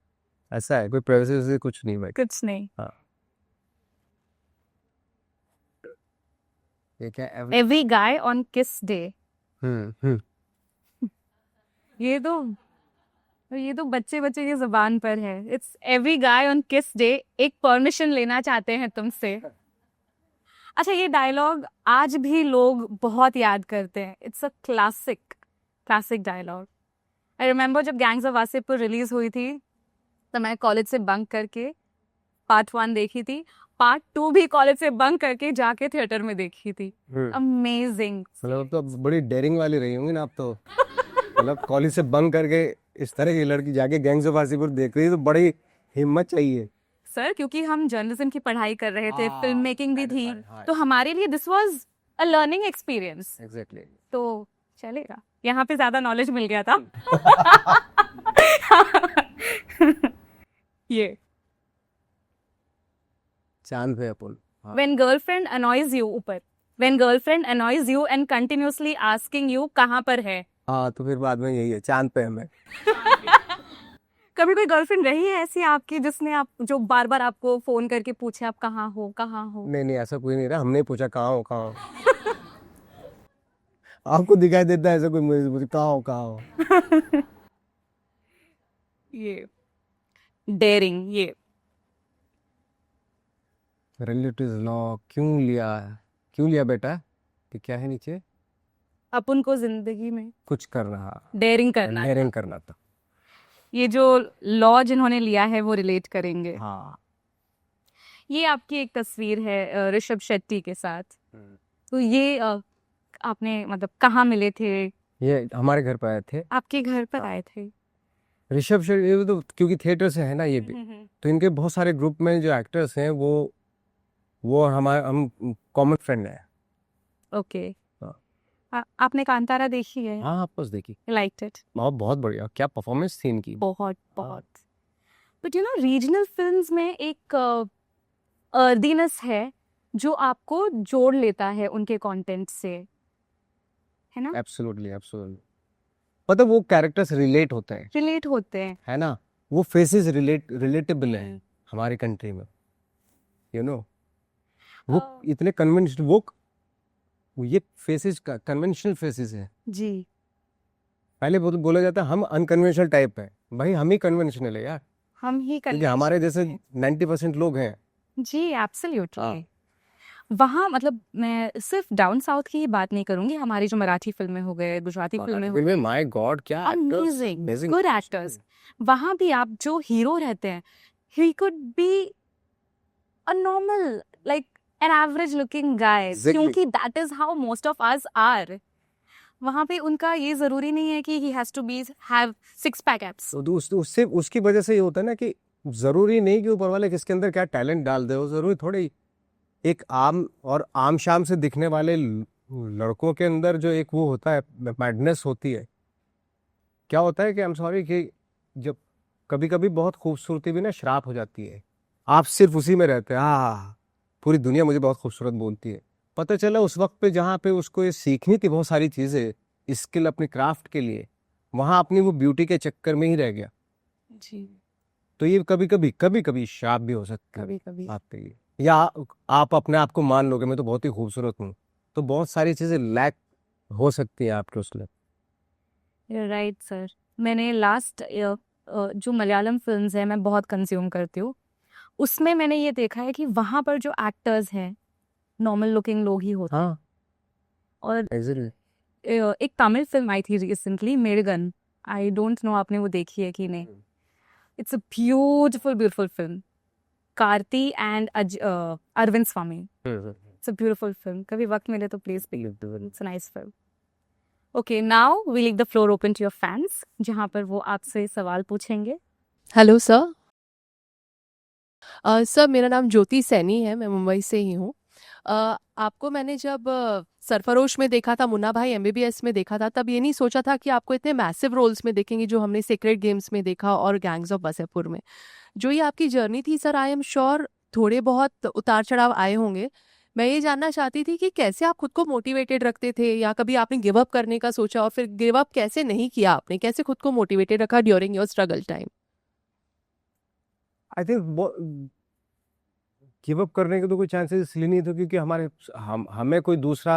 ऐसा है। कोई प्राइवेसी कुछ नहीं भाई। कुछ नहीं। हाँ, ये क्या एवरी गाय ऑन किस डे? ये तो बच्चे की जुबान पर है। इट्स एवरी गाय ऑन किस डे, एक परमिशन लेना चाहते हैं तुमसे। अच्छा, ये डायलॉग आज भी लोग बहुत याद करते हैं। It's a classic dialogue. I remember जब गैंग्स ऑफ वासेपुर रिलीज हुई थी तो मैं कॉलेज से बंक करके पार्ट 1 देखी थी, पार्ट 2 भी कॉलेज से बंक करके जाके थिएटर में देखी थी। अमेजिंग। मतलब तो बड़ी डेयरिंग वाली रही होंगी ना आप तो। मतलब कॉलेज से बंक करके इस तरह की लड़की जाके गैंग्स ऑफ वासेपुर देख रही है, तो बड़ी हिम्मत चाहिए सर, क्योंकि हम जर्नलिज्म की पढ़ाई कर रहे थे, फिल्म मेकिंग भी थी, तो हमारे लिए this was a learning experience. Exactly. तो चलेगा, यहाँ पे ज्यादा नॉलेज मिल गया था। ये चांद पे अपन। when girlfriend annoys you, ऊपर, when girlfriend annoys you and continuously asking you कहाँ पर है? हाँ, तो फिर बाद में यही है, चांद पे हमें। कभी कोई गर्लफ्रेंड रही है ऐसी आपकी जिसने आप जो बार बार आपको फोन करके पूछे आप कहाँ हो कहाँ हो? नहीं नहीं, ऐसा कोई नहीं रहा, हमने पूछा कहाँ हो कहाँ हो। आपको दिखाई देता है ऐसा कोई, मुझे कहाँ हो कहाँ हो। ये डेयरिंग, ये रिलेटिव्स लॉ क्यों लिया बेटा, कि क्या है नीचे? अपन को जिंदगी में कुछ कर रहा, डेयरिंग करना डेयरिंग करना था। ये जो लॉ जिन्होंने लिया है वो रिलेट करेंगे। हाँ। ये आपकी एक तस्वीर है ऋषभ शेट्टी के साथ। तो ये आपने मतलब कहाँ मिले थे? ये हमारे घर पर आए थे, आपके घर पर आए थे? ऋषभ शेट्टी, ये तो क्योंकि थिएटर से है ना ये भी, तो इनके बहुत सारे ग्रुप में जो एक्टर्स हैं वो हम कॉमन फ्रेंड हैं। ओके। हाँ। आपने कांतारा देखी है? हाँ, आपस देखी, लाइक्ड इट? बहुत बढ़िया, क्या परफॉर्मेंस थी इनकी, बहुत बहुत। But you know regional films में एक अर्दीनेस है जो आपको जोड़ लेता है उनके कंटेंट से, है ना? Absolutely absolutely. मतलब वो कैरेक्टर्स रिलेट होते हैं, है ना, वो फेसेस रिलेटेबल हैं हमारी कंट्री में, यू नो। वो इतने कन्वेंशनल, वो ये फेसेस कन्वेंशनल फेसेस हैं जी। पहले बोला जाता है हम अनकन्वेंशनल टाइप है, भाई हम ही कन्वेंशनल है यार, हम ही क्योंकि हमारे जैसे 90% लोग हैं। जी एब्सोल्युटली। वहाँ मतलब मैं सिर्फ डाउन साउथ की ही बात नहीं करूंगी, हमारी जो मराठी फिल्में हो गए, गुजराती फिल्में हो गई, माय गॉड क्या अमेजिंग गुड एक्टर्स। वहाँ भी आप जो हीरो रहते हैं, he could be a normal like an average looking guy, क्योंकि that is how most of us are. वहाँ पे उनका ये जरूरी नहीं है कि he has to be have six pack abs. तो उससे उसकी वजह से ये होता है ना कि जरूरी नहीं कि ऊपर वाले किसके अंदर क्या टैलेंट डाल दे, वो जरूरी थोड़ी एक आम शाम से दिखने वाले लड़कों के अंदर जो एक वो होता है, मैडनेस होती है। क्या होता है कि आई एम सॉरी कि जब कभी कभी बहुत खूबसूरती भी ना श्राप हो जाती है, आप सिर्फ उसी में रहते हैं, हाँ पूरी दुनिया मुझे बहुत खूबसूरत बोलती है, पता चला उस वक्त पे जहाँ पे उसको ये सीखनी थी बहुत सारी चीजें स्किल अपने क्राफ्ट के लिए, वहां अपनी वो ब्यूटी के चक्कर में ही रह गया जी। तो ये कभी कभी श्राप भी हो सकता है, कभी आपके लिए। या आप अपने आप को मान लोगे मैं तो बहुत ही खूबसूरत हूँ, तो बहुत सारी चीजें लैक हो सकती है आपके उसमें। Right sir. मैंने लास्ट जो मलयालम फिल्म्स है मैं बहुत कंज्यूम करती हूँ, उसमें मैंने ये देखा है कि वहाँ पर जो एक्टर्स हैं नॉर्मल लुकिंग लोग ही होते हैं। हाँ, और एक तमिल फिल्म आई थी recently, Meiyazhagan, I don't know आपने वो देखी है कि नहीं। It's a beautiful film, Karthi and Arvind Swami. It's a beautiful film, कभी वक्त मिले तो please it's a nice film. Okay, now we leave the floor open to your fans, जहाँ पर वो आपसे सवाल पूछेंगे। Hello sir. सर मेरा नाम ज्योति सैनी है, मैं मुंबई से ही हूँ। आपको मैंने जब सरफरोश में देखा था, मुन्ना भाई एमबीबीएस में देखा था, तब ये नहीं सोचा था कि आपको इतने मैसिव रोल्स में देखेंगे जो हमने सीक्रेट गेम्स में देखा और गैंग्स ऑफ वासेपुर में। जो ये आपकी जर्नी थी सर, आई एम श्योर थोड़े बहुत उतार चढ़ाव आए होंगे। मैं ये जानना चाहती थी कि कैसे आप खुद को मोटिवेटेड रखते थे, या कभी आपने गिव अप करने का सोचा, और फिर गिव अप कैसे नहीं किया आपने, कैसे खुद को मोटिवेटेड रखा during your struggle time? I think give up करने के तो कोई चांसेस इसलिए नहीं थे क्योंकि हमें कोई दूसरा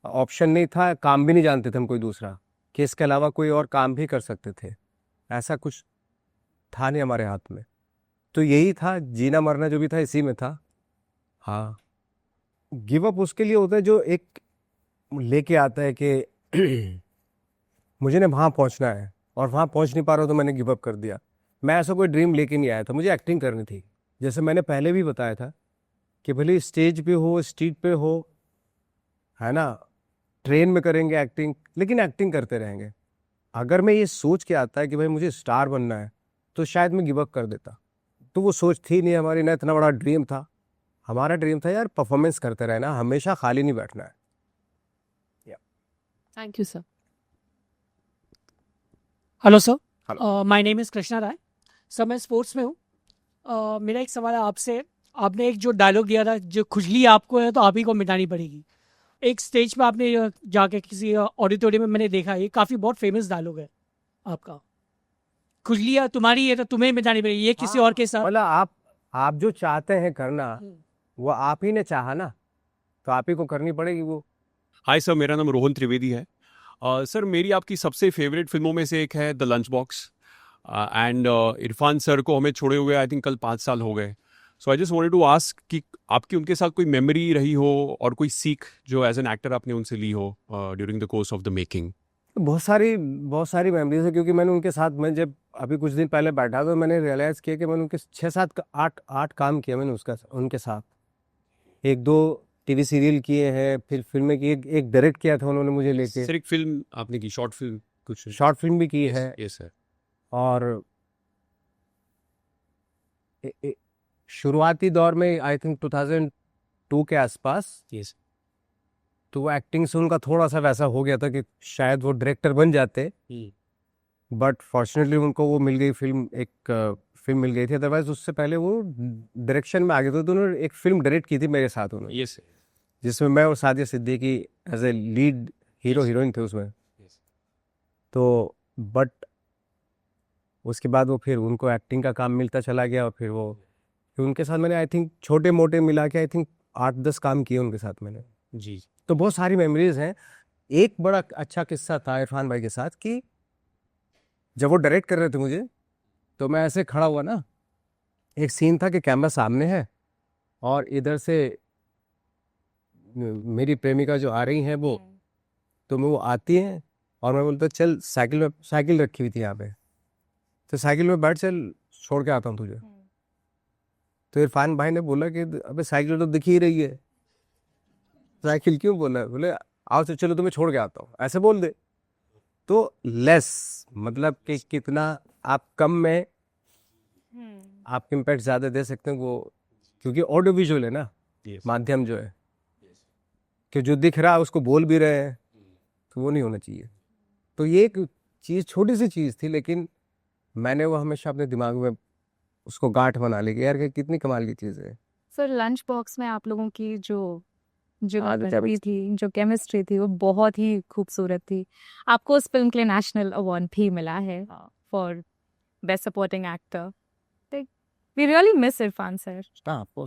ऑप्शन नहीं था, काम भी नहीं जानते थे हम कोई दूसरा कि इसके अलावा कोई और काम भी कर सकते थे, ऐसा कुछ था नहीं हमारे हाथ में। तो यही था, जीना मरना जो भी था इसी में था। हाँ, गिव अप उसके लिए होता है जो एक लेके आता है कि मुझे ना वहाँ पहुँचना है और वहाँ पहुँच नहीं पा रहा, तो मैंने गिव अप कर दिया। मैं ऐसा कोई ड्रीम लेके नहीं आया था, मुझे एक्टिंग करनी थी। जैसे मैंने पहले भी बताया था कि भले स्टेज पे हो, स्ट्रीट पे हो, है ना, ट्रेन में करेंगे एक्टिंग, लेकिन एक्टिंग करते रहेंगे। अगर मैं ये सोच के आता है कि भाई मुझे स्टार बनना है, तो शायद मैं गिव अप कर देता। तो वो सोच थी नहीं हमारी, ना इतना बड़ा ड्रीम था। हमारा ड्रीम था यार परफॉर्मेंस करते रहना, हमेशा खाली नहीं बैठना है। Thank you sir. Hello sir, my name is Krishna Rai. Sir मैं स्पोर्ट्स में हूँ। मेरा एक सवाल है आपसे। आपने एक जो डायलॉग दिया था, जो खुजली आपको है तो आप ही को मिटानी पड़ेगी, एक स्टेज पे आपने जाके किसी ऑडिटोरियम में मैंने देखा, ये काफ़ी बहुत फेमस डायलॉग है आपका। खुजलियाँ तुम्हारी है तो तुम्हें मिटानी पड़ेगी, ये किसी और के साथ। मतलब आप जो चाहते हैं करना वो आप ही ने चाहा ना, तो आप ही को करनी पड़ेगी वो। हाय सर, मेरा नाम रोहन त्रिवेदी है। सर, मेरी आपकी सबसे फेवरेट फिल्मों में से एक है the lunch box, and Irfan sir को हमें छोड़े हुए आई थिंक कल 5 साल हो गए। So I just wanted to ask कि आपकी उनके साथ कोई मेमोरी रही हो और कोई सीख जो एज एन एक्टर आपने उनसे ली हो during the course of the making. बहुत सारी मेमोरीज है, क्योंकि मैंने उनके साथ, मैं जब अभी कुछ दिन पहले बैठा तो मैंने रियलाइज़ किया कि मैंने उनके 6-7-8 काम किए मैंने उनके साथ। 1-2 टीवी सीरियल किए हैं, फिर फिल्में की, एक डायरेक्ट किया था उन्होंने मुझे लेके, सर, एक फिल्म आपने की, शॉर्ट फिल्म कुछ? शॉर्ट फिल्म भी की है। Yes sir. और शुरुआती दौर में आई थिंक 2002 के आसपास, यस। तो वो एक्टिंग से उनका थोड़ा सा वैसा हो गया था कि शायद वो डायरेक्टर बन जाते, बट फॉर्चुनेटली उनको वो मिल गई फिल्म, एक फिल्म मिल गई थी। अदरवाइज उससे पहले वो डायरेक्शन में आ गए थे, तो उन्होंने एक फिल्म डायरेक्ट की थी मेरे साथ उन्होंने, यस सर। जिसमें मैं और Sadia Siddiqui as a lead hero heroine थे उसमें। तो बट उसके बाद वो फिर उनको एक्टिंग का काम मिलता चला गया, और फिर उनके साथ मैंने आई थिंक छोटे मोटे मिला के आई थिंक 8-10 काम किए उनके साथ मैंने जी। तो बहुत सारी मेमोरीज हैं। एक बड़ा अच्छा किस्सा था इरफान भाई के साथ कि जब वो डायरेक्ट कर रहे थे मुझे, तो मैं ऐसे खड़ा हुआ ना, एक सीन था कि कैमरा सामने है और इधर से मेरी प्रेमिका जो आ रही है वो, तो वो आती है और मैं बोलता चल साइकिल रखी हुई थी यहाँ पे, तो साइकिल में बैठ, चल छोड़ के आता हूँ तुझे। तो इरफान भाई ने बोला कि अबे साइकिल तो दिख ही रही है, साइकिल क्यों बोला? बोले आओ तो चलो तुम्हें छोड़ के आता हूँ, ऐसे बोल दे। तो लेस मतलब कि कितना आप कम में आप इम्पैक्ट ज़्यादा दे सकते हैं वो, क्योंकि ऑडियो विजुअल है ना माध्यम जो है, कि जो दिख रहा है उसको बोल भी रहे हैं, तो वो नहीं होना चाहिए। तो ये एक चीज़, छोटी सी चीज़ थी, लेकिन मैंने वो हमेशा अपने दिमाग में उसको गांठ बना ली कि यार कि कितनी कमाल की चीज़ है। सर लंच बॉक्स में आप लोगों की जो हाँ, जो chemistry थी, जो केमिस्ट्री थी, वो बहुत ही खूबसूरत थी। आपको उस फिल्म के लिए नेशनल अवार्ड भी मिला है for best supporting actor. We really miss Irrfan sir,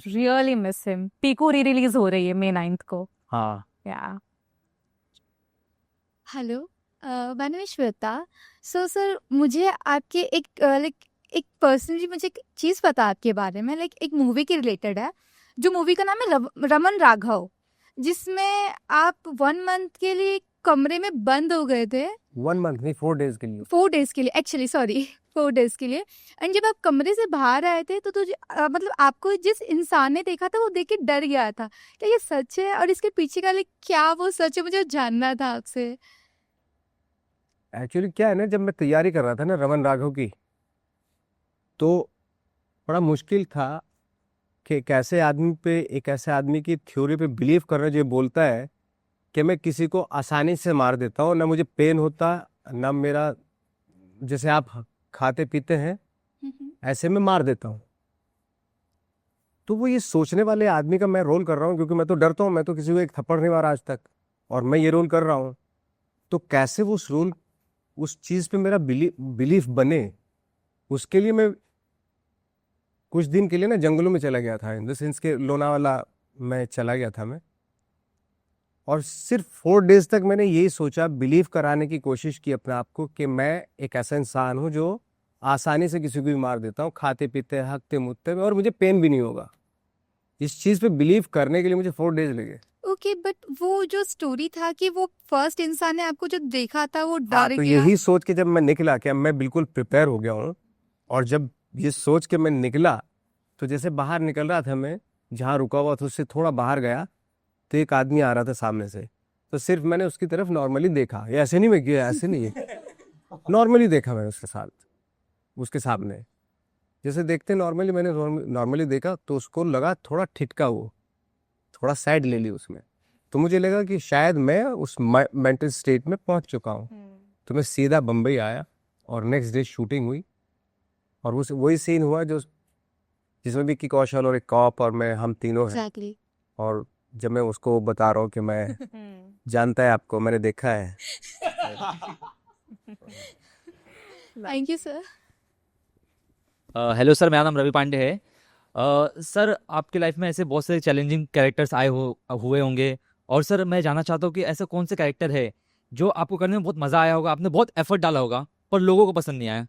really miss him. Piku rerelease हो रही है May 9 को। हाँ, या hello, my name is Shweta. So sir, मुझे आपके एक पर्सनली मुझे एक चीज़ पता है आपके बारे में, एक मूवी के रिलेटेड है, जो मूवी का नाम है रमन राघव, जिसमें आप 1 मंथ के लिए कमरे में बंद हो गए थे। 1 मंथ नहीं, 4 डेज के लिए। 4 डेज के लिए, एक्चुअली सॉरी, 4 डेज के लिए। एंड जब आप कमरे से बाहर आए थे तो मतलब आपको जिस इंसान ने देखा था वो देख के डर गया था। क्या ये सच है? और इसके पीछे का क्या वो सच है, मुझे जानना था आपसे। एक्चुअली क्या है ना, जब मैं तैयारी कर रहा था ना रमन राघव की, तो बड़ा मुश्किल था कि एक ऐसे आदमी की थ्योरी पे बिलीव करना जो बोलता है कि मैं किसी को आसानी से मार देता हूँ, ना मुझे पेन होता, ना मेरा, जैसे आप खाते पीते हैं ऐसे में मार देता हूँ। तो वो ये सोचने वाले आदमी का मैं रोल कर रहा हूँ, क्योंकि मैं तो डरता हूँ, मैं तो किसी को एक थप्पड़ नहीं मारा आज तक, और मैं ये रोल कर रहा हूँ। तो कैसे वो उस चीज़ पे मेरा बिलीफ बने, उसके लिए मैं कुछ दिन के लिए ना जंगलों में चला गया था, इन द सेंस के लोनावाला में चला गया था मैं, और सिर्फ 4 डेज तक मैंने यही सोचा, बिलीव कराने की कोशिश की अपने आप को कि मैं एक ऐसा इंसान हूँ जो आसानी से किसी को भी मार देता हूँ, खाते पीते हकते मुत्ते में, और मुझे पेन भी नहीं होगा। इस चीज़ पे बिलीव करने के लिए मुझे 4 डेज लगे। ओके, बट वो जो स्टोरी था कि वो फर्स्ट इंसान ने आपको जो देखा था वो हाँ, डर तो गया। यही सोच के जब मैं निकला कि अब मैं बिल्कुल प्रिपेयर हो गया हूँ, और जब ये सोच के मैं निकला, तो जैसे बाहर निकल रहा था मैं, जहाँ रुका हुआ था उससे थोड़ा बाहर गया, तो एक आदमी आ रहा था सामने से, तो सिर्फ मैंने उसकी तरफ नॉर्मली देखा, ये ऐसे नहीं मैं किया, ऐसे नहीं है, नॉर्मली देखा मैंने उसके साथ, उसके सामने जैसे देखते नॉर्मली, मैंने नॉर्मली देखा, तो उसको लगा थोड़ा ठिठका, वो थोड़ा साइड ले ली उसमें, तो मुझे लगा कि शायद मैं उस मेंटल स्टेट में पहुंच चुका हूँ। तो मैं सीधा बम्बई आया, और नेक्स्ट डे शूटिंग हुई, और वही सीन हुआ जिसमें विक्की कौशल और एक कॉप और मैं, हम तीनों हैं। Exactly. और जब मैं उसको बता रहा हूँ कि मैं जानता है आपको, मैंने देखा है। Thank you sir. Hello sir, मेरा नाम रवि पांडे है। सर, आपकी लाइफ में ऐसे बहुत से चैलेंजिंग कैरेक्टर्स हुए होंगे, और सर मैं जानना चाहता हूँ कि ऐसा कौन सा कैरेक्टर है जो आपको करने में बहुत मज़ा आया होगा, आपने बहुत एफर्ट डाला होगा पर लोगों को पसंद नहीं आया?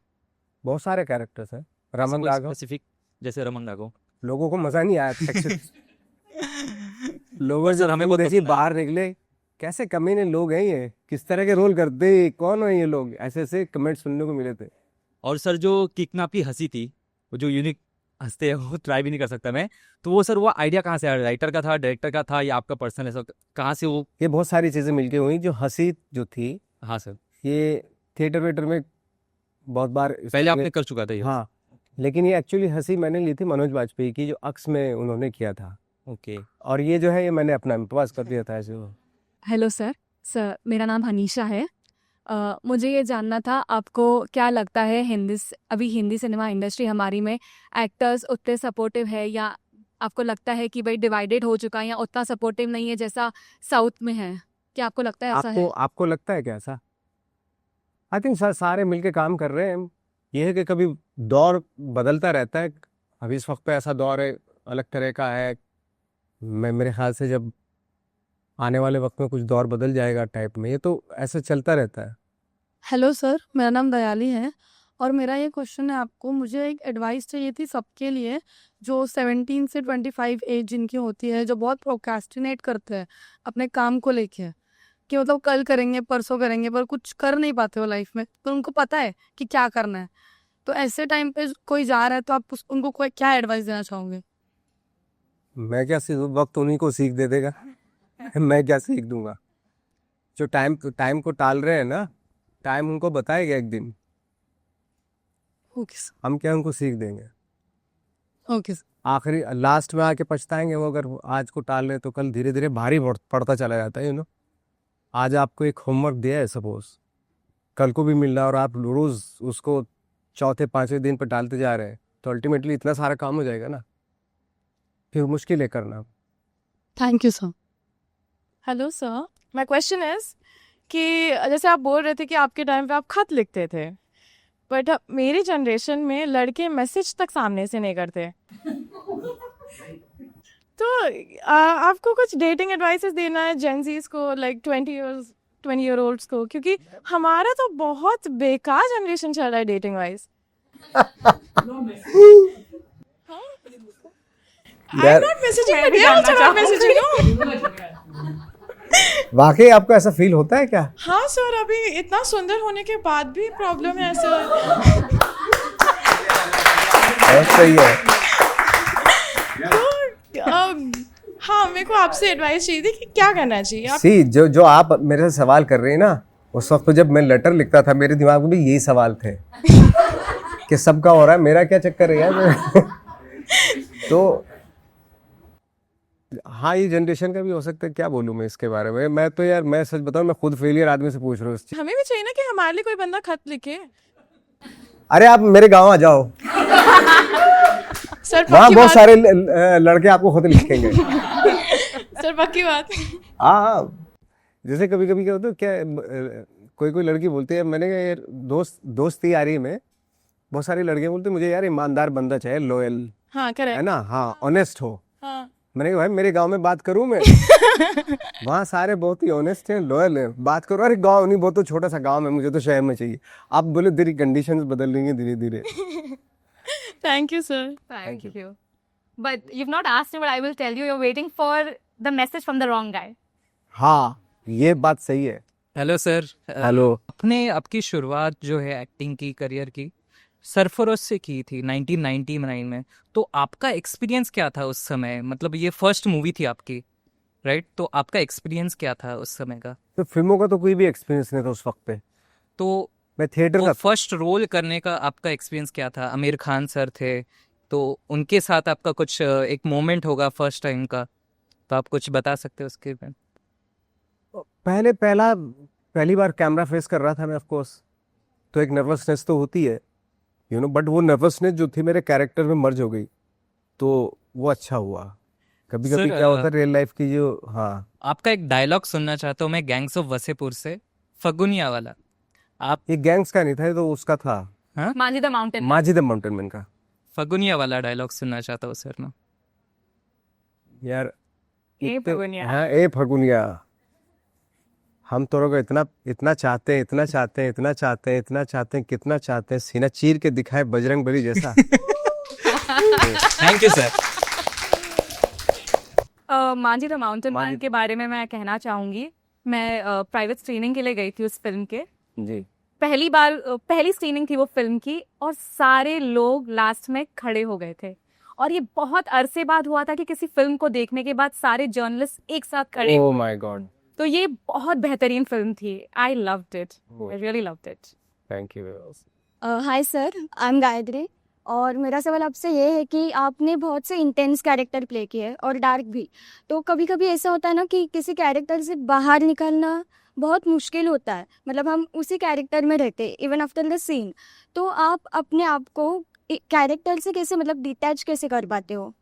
बहुत सारे कैरेक्टर्स हैं। ऐसा रमन कोई राघव, स्पेसिफिक, जैसे रमन राघव। लोगों को मजा नहीं आया था actually। लोगों सर, से हमें हमें बहुत देखिए पसंद आया। बाहर निकले, कैसे कमीने लोग हैं ये, किस तरह के रोल करते हैं, कौन है ये लोग, ऐसे ऐसे कमेंट सुनने को मिले थे। और सर, जो किकनाप की हंसी थी, वो जो यूनिक हंसते हैं, वो ट्राई भी नहीं कर सकता मैं। तो वो सर, वो आइडिया कहाँ से आया? राइटर का था, डायरेक्टर का था, या आपका पर्सनल ऐसा कहाँ से वो? ये बहुत सारी चीजें मिलके हुई। जो हंसी जो थी, हाँ सर, ये थिएटर वेटर में बहुत बार पहले आपने कर चुका था ये। हाँ, लेकिन ये एक्चुअली हंसी मैंने ली थी मनोज बाजपेयी की, जो अक्स में उन्होंने किया था। ओके। और ये जो है, ये मैंने अपना इम्प्रोवाइज कर दिया था ऐसे वो। हेलो सर, मेरा नाम हनीशा है। मुझे ये जानना था, आपको क्या लगता है अभी हिंदी सिनेमा इंडस्ट्री हमारी में एक्टर्स उतने सपोर्टिव है, या आपको लगता है कि भाई डिवाइडेड हो चुका है, या उतना सपोर्टिव नहीं है जैसा साउथ में है? क्या आपको लगता है ऐसा है? आपको लगता है क्या ऐसा? आई थिंक सारे मिलके काम कर रहे हैं। ये है कि कभी दौर बदलता रहता है। अभी इस वक्त पे ऐसा दौर है, अलग तरह का है। मेरे ख्याल से जब आने वाले वक्त में कुछ दौर बदल जाएगा टाइप में, ये तो ऐसे चलता रहता है। हेलो सर, मेरा नाम दयाली है और मेरा ये क्वेश्चन है आपको। मुझे एक एडवाइस चाहिए थी सबके लिए जो 17 से 25 एज जिनकी होती है, जो बहुत प्रोक्रेस्टिनेट करते हैं अपने काम को लेके, कि मतलब कल करेंगे परसों करेंगे पर कुछ कर नहीं पाते हो लाइफ में, तो उनको पता है कि क्या करना है। तो ऐसे टाइम पे कोई जा रहा है तो आप उनको क्या एडवाइस देना चाहोगे? मैं क्या वक्त उन्हीं को सीख दे देगा। मैं क्या सीख दूंगा? जो टाइम को टाल रहे हैं ना, टाइम उनको बताएगा एक दिन। Okay sir. हम क्या उनको सीख देंगे? Okay sir. आखिरी लास्ट में आके पछताएंगे वो, अगर आज को टाल रहे तो कल धीरे धीरे भारी पड़ता चला जाता है। आज आपको एक होमवर्क दिया है, सपोज कल को भी मिल रहा है, और आप रोज उसको चौथे पांचवें दिन पर टालते जा रहे हैं, तो अल्टीमेटली इतना सारा काम हो जाएगा ना, फिर मुश्किल है करना। Thank you sir. Hello sir, my question is कि जैसे आप बोल रहे थे कि आपके टाइम पे आप खत लिखते थे, बट मेरी जनरेशन में लड़के मैसेज तक सामने से नहीं करते। तो आपको कुछ डेटिंग एडवाइसेस देना है जेनजीज को, लाइक 20 ईयर ओल्ड्स को, क्योंकि हमारा तो बहुत बेकार जनरेशन चल रहा है dating wise. I'm not messaging, but they also not messaging, no? वाकई आपको ऐसा फील होता है क्या? हाँ सर, अभी इतना सुंदर होने के बाद भी प्रॉब्लम है सर। सही है। तो हाँ, मेरे को आपसे एडवाइस चाहिए थी कि क्या करना चाहिए। सी जो आप मेरे से सवाल कर रही हैं ना, उस वक्त जब मैं लेटर लिखता था, मेरे दिमाग में भी यही सवाल थे कि सबका हो रहा है, मेरा क्या चक्कर है यार। तो हाँ, ये जनरेशन का भी हो सकता है, क्या बोलूँ मैं इसके बारे में। मैं तो यार, मैं सच बताऊँ, मैं खुद फेलियर आदमी से पूछ रहा हूँ। हमें भी चाहिए ना कि हमारे लिए कोई बंदा खत लिखे। अरे आप मेरे गांव आ जाओ, सर वहाँ पक्की बहुत बात। सारे लड़के आपको खुद लिखेंगे। सर पक्की बात। हाँ, जैसे कभी कभी क्या होता है, कोई लड़की बोलती है, मैंने कहा यार दोस्ती यारी में बहुत सारी लड़कियां बोलती मुझे यार ईमानदार बंदा चाहिए, लॉयल हाँ करेक्ट है ना, हाँ ऑनेस्ट हो। हाँ। मैंने कहा भाई मेरे गांव में बात करूं मैं? वहाँ सारे बहुत ही ऑनेस्ट हैं, लॉयल हैं, बात करो। अरे गांव नहीं, बहुत तो छोटा सा गांव है, मुझे तो शहर में चाहिए। आप बोले तेरी कंडीशंस बदल रही हैं धीरे धीरे। Thank you sir. Thank you. But you've not asked me, but I will tell you, you're waiting for the message from the wrong guy. हाँ, ये बात सही है। Hello sir. हेलो। आपने आपकी शुरुआत जो है एक्टिंग की करियर की सरफरोश से की थी 1999 में, तो आपका एक्सपीरियंस क्या था उस समय? मतलब ये फर्स्ट मूवी थी आपकी, राइट? तो आपका एक्सपीरियंस क्या था उस समय का? तो फिल्मों का तो कोई भी एक्सपीरियंस नहीं था उस वक्त पे। तो मैं थिएटर का फर्स्ट रोल करने का आपका एक्सपीरियंस क्या था? आमिर खान सर थे, तो उनके साथ आपका कुछ एक मोमेंट होगा फर्स्ट टाइम का, तो आप कुछ बता सकते हो उसके में? पहली बार कैमरा फेस कर रहा था मैं, ऑफ कोर्स, तो एक नर्वसनेस तो होती है, बट वो नर्वसनेस जो थी मेरे कैरेक्टर में मर्ज हो गई, तो वो अच्छा हुआ। कभी कभी क्या होता है रियल लाइफ की जो, हाँ। आपका एक डायलॉग सुनना चाहता हूँ मैं, गैंग्स ऑफ वसेपुर से, फगुनिया वाला। आप ये गैंग्स का नहीं था, ये तो उसका था, Manji the Mountain. माजी द माउंटेन मैन का। फगुनिया वाला डायलॉग सुनना चाहता हूँ सर ना। यार ए तो फगुनिया। हाँ ए फगुनिया, हम तोरों को इतना इतना चाहते हैं, इतना चाहते हैं, इतना चाहते हैं, इतना चाहते हैं, कितना चाहते हैं, सीना चीर के दिखाए बजरंग बली जैसा। Thank you sir. Manjhi the mountain man Manjhi- के बारे में मैं कहना चाहूंगी। मैं प्राइवेट स्क्रीनिंग के लिए गई थी उस फिल्म के। जी पहली बार पहली स्क्रीनिंग थी वो फिल्म की, और सारे लोग लास्ट में खड़े हो गए थे। और ये बहुत अरसे बाद हुआ था कि किसी फिल्म को देखने के बाद सारे जर्नलिस्ट एक साथ खड़े ओह हुए। माय गॉड, तो ये बहुत बेहतरीन फिल्म थी। I loved it, I really loved it. Thank you. Hi sir, I am Gayatri. और मेरा सवाल आपसे ये है कि आपने बहुत से इंटेंस कैरेक्टर प्ले किए और डार्क भी। तो कभी कभी ऐसा होता है ना कि किसी कैरेक्टर से बाहर निकलना बहुत मुश्किल होता है, मतलब हम उसी कैरेक्टर में रहते हैं इवन आफ्टर द सीन। तो आप अपने आप को कैरेक्टर से कैसे मतलब डिटैच कैसे कर पाते हो?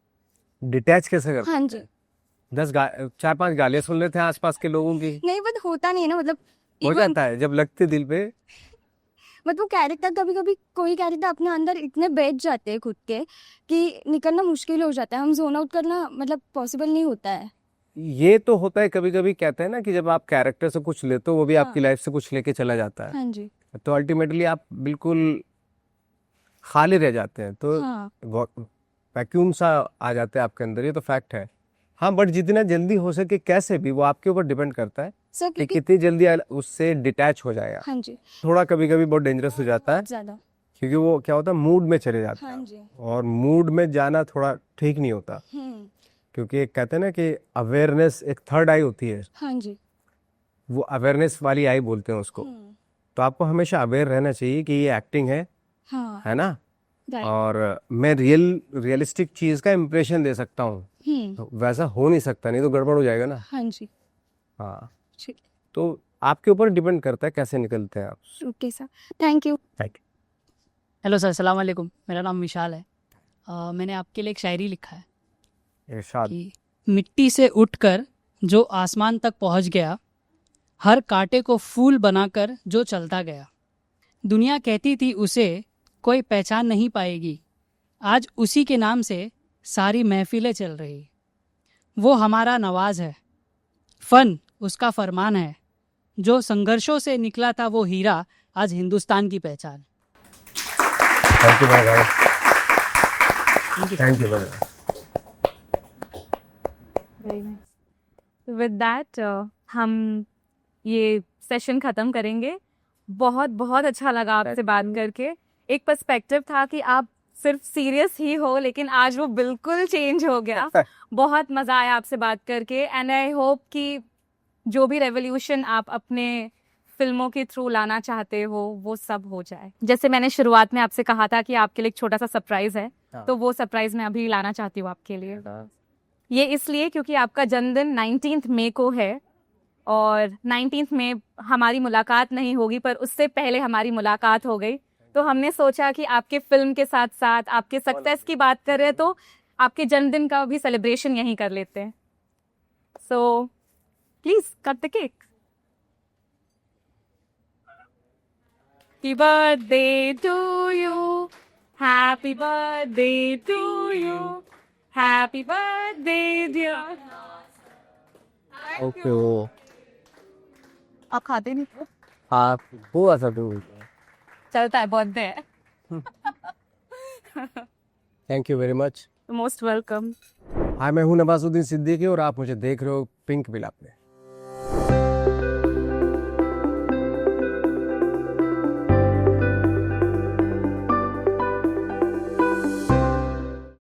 डिटैच कैसे कर? हाँ जी। 4-5 गालियां सुन लेते हैं आसपास के लोगों की, नहीं बट होता नहीं है ना, मतलब हो even- जाता है जब लगते दिल पे। मतलब वो कैरेक्टर कभी कभी कोई कैरेक्टर अपने अंदर इतने बैठ जाते हैं खुद के कि निकलना मुश्किल हो जाता है, हम जोन आउट करना मतलब पॉसिबल नहीं होता है। ये तो होता है कभी कभी, कहते हैं ना कि जब आप कैरेक्टर से कुछ लेते हो वो भी आपकी हाँ। लाइफ से कुछ लेके चला जाता है, हाँ जी। तो अल्टीमेटली आप बिल्कुल खाली रह जाते हैं, तो हाँ वैक्यूम सा आ जाता है आपके अंदर, ये तो फैक्ट है। हाँ बट जितना जल्दी हो सके कैसे भी, वो आपके ऊपर डिपेंड करता है सर कि क्योंकि कितनी जल्दी उससे डिटैच हो जाएगा। हाँ जी थोड़ा कभी कभी बहुत डेंजरस हो जाता है, बहुत ज्यादा। क्योंकि वो क्या होता है मूड में चले जाते हाँ हैं, जी। और मूड में जाना थोड़ा ठीक नहीं होता, क्योंकि एक कहते हैं ना कि अवेयरनेस एक थर्ड आई होती है, हाँ जी। वो अवेयरनेस वाली आई बोलते हैं उसको। तो आपको हमेशा अवेयर रहना चाहिए कि ये एक्टिंग है हाँ है ना, राइट। और मैं रियलिस्टिक चीज का इम्प्रेशन दे सकता हूँ, तो वैसा हो नहीं सकता, नहीं तो गड़बड़ हो जाएगा ना। हाँ जी। हाँ ठीक। तो आपके ऊपर डिपेंड करता है कैसे निकलते हैं आप। Okay sir, thank you. Hello sir, सलाम वालेकुम। मेरा नाम विशाल है। मैंने आपके लिए एक शायरी लिखा है इरशाद। कि मिट्टी से उठकर जो आसमान तक पहुंच गया, हर कांटे को फूल बनाकर जो चलता गया, दुनिया कहती थी उसे कोई पहचान नहीं पाएगी, आज उसी के नाम से सारी महफिलें चल रही। वो हमारा नवाज है, फन उसका फरमान है, जो संघर्षों से निकला था वो हीरा, आज हिंदुस्तान की पहचान। थैंक यू भाई, थैंक यू भाई। विद दैट हम ये सेशन ख़त्म करेंगे। बहुत बहुत अच्छा लगा आपसे बात करके। एक पर्सपेक्टिव था कि आप सिर्फ सीरियस ही हो, लेकिन आज वो बिल्कुल चेंज हो गया। बहुत मज़ा आया आपसे बात करके, एंड आई होप कि जो भी रेवोल्यूशन आप अपने फिल्मों के थ्रू लाना चाहते हो वो सब हो जाए। जैसे मैंने शुरुआत में आपसे कहा था कि आपके लिए एक छोटा सा सरप्राइज़ है, तो वो सरप्राइज़ मैं अभी लाना चाहती हूँ आपके लिए। ये इसलिए क्योंकि आपका जन्मदिन 19 मई को है, और 19 में हमारी मुलाकात नहीं होगी, पर उससे पहले हमारी मुलाकात हो गई। तो हमने सोचा कि आपके फिल्म के साथ साथ आपके सक्सेस की बात कर रहे हैं, तो आपके जन्मदिन का भी सेलिब्रेशन यहीं कर लेते हैं। So please cut the cake. Happy birthday to you, happy birthday to you, happy birthday dear. Okay वो आप खाते नहीं हो? आप हुआ सब तो चलता है, बर्थडे है। Thank you very much. Most welcome. Hi, मैं हूं नवाजुद्दीन सिद्दीकी और आप मुझे देख रहे हो पिंकविला पे।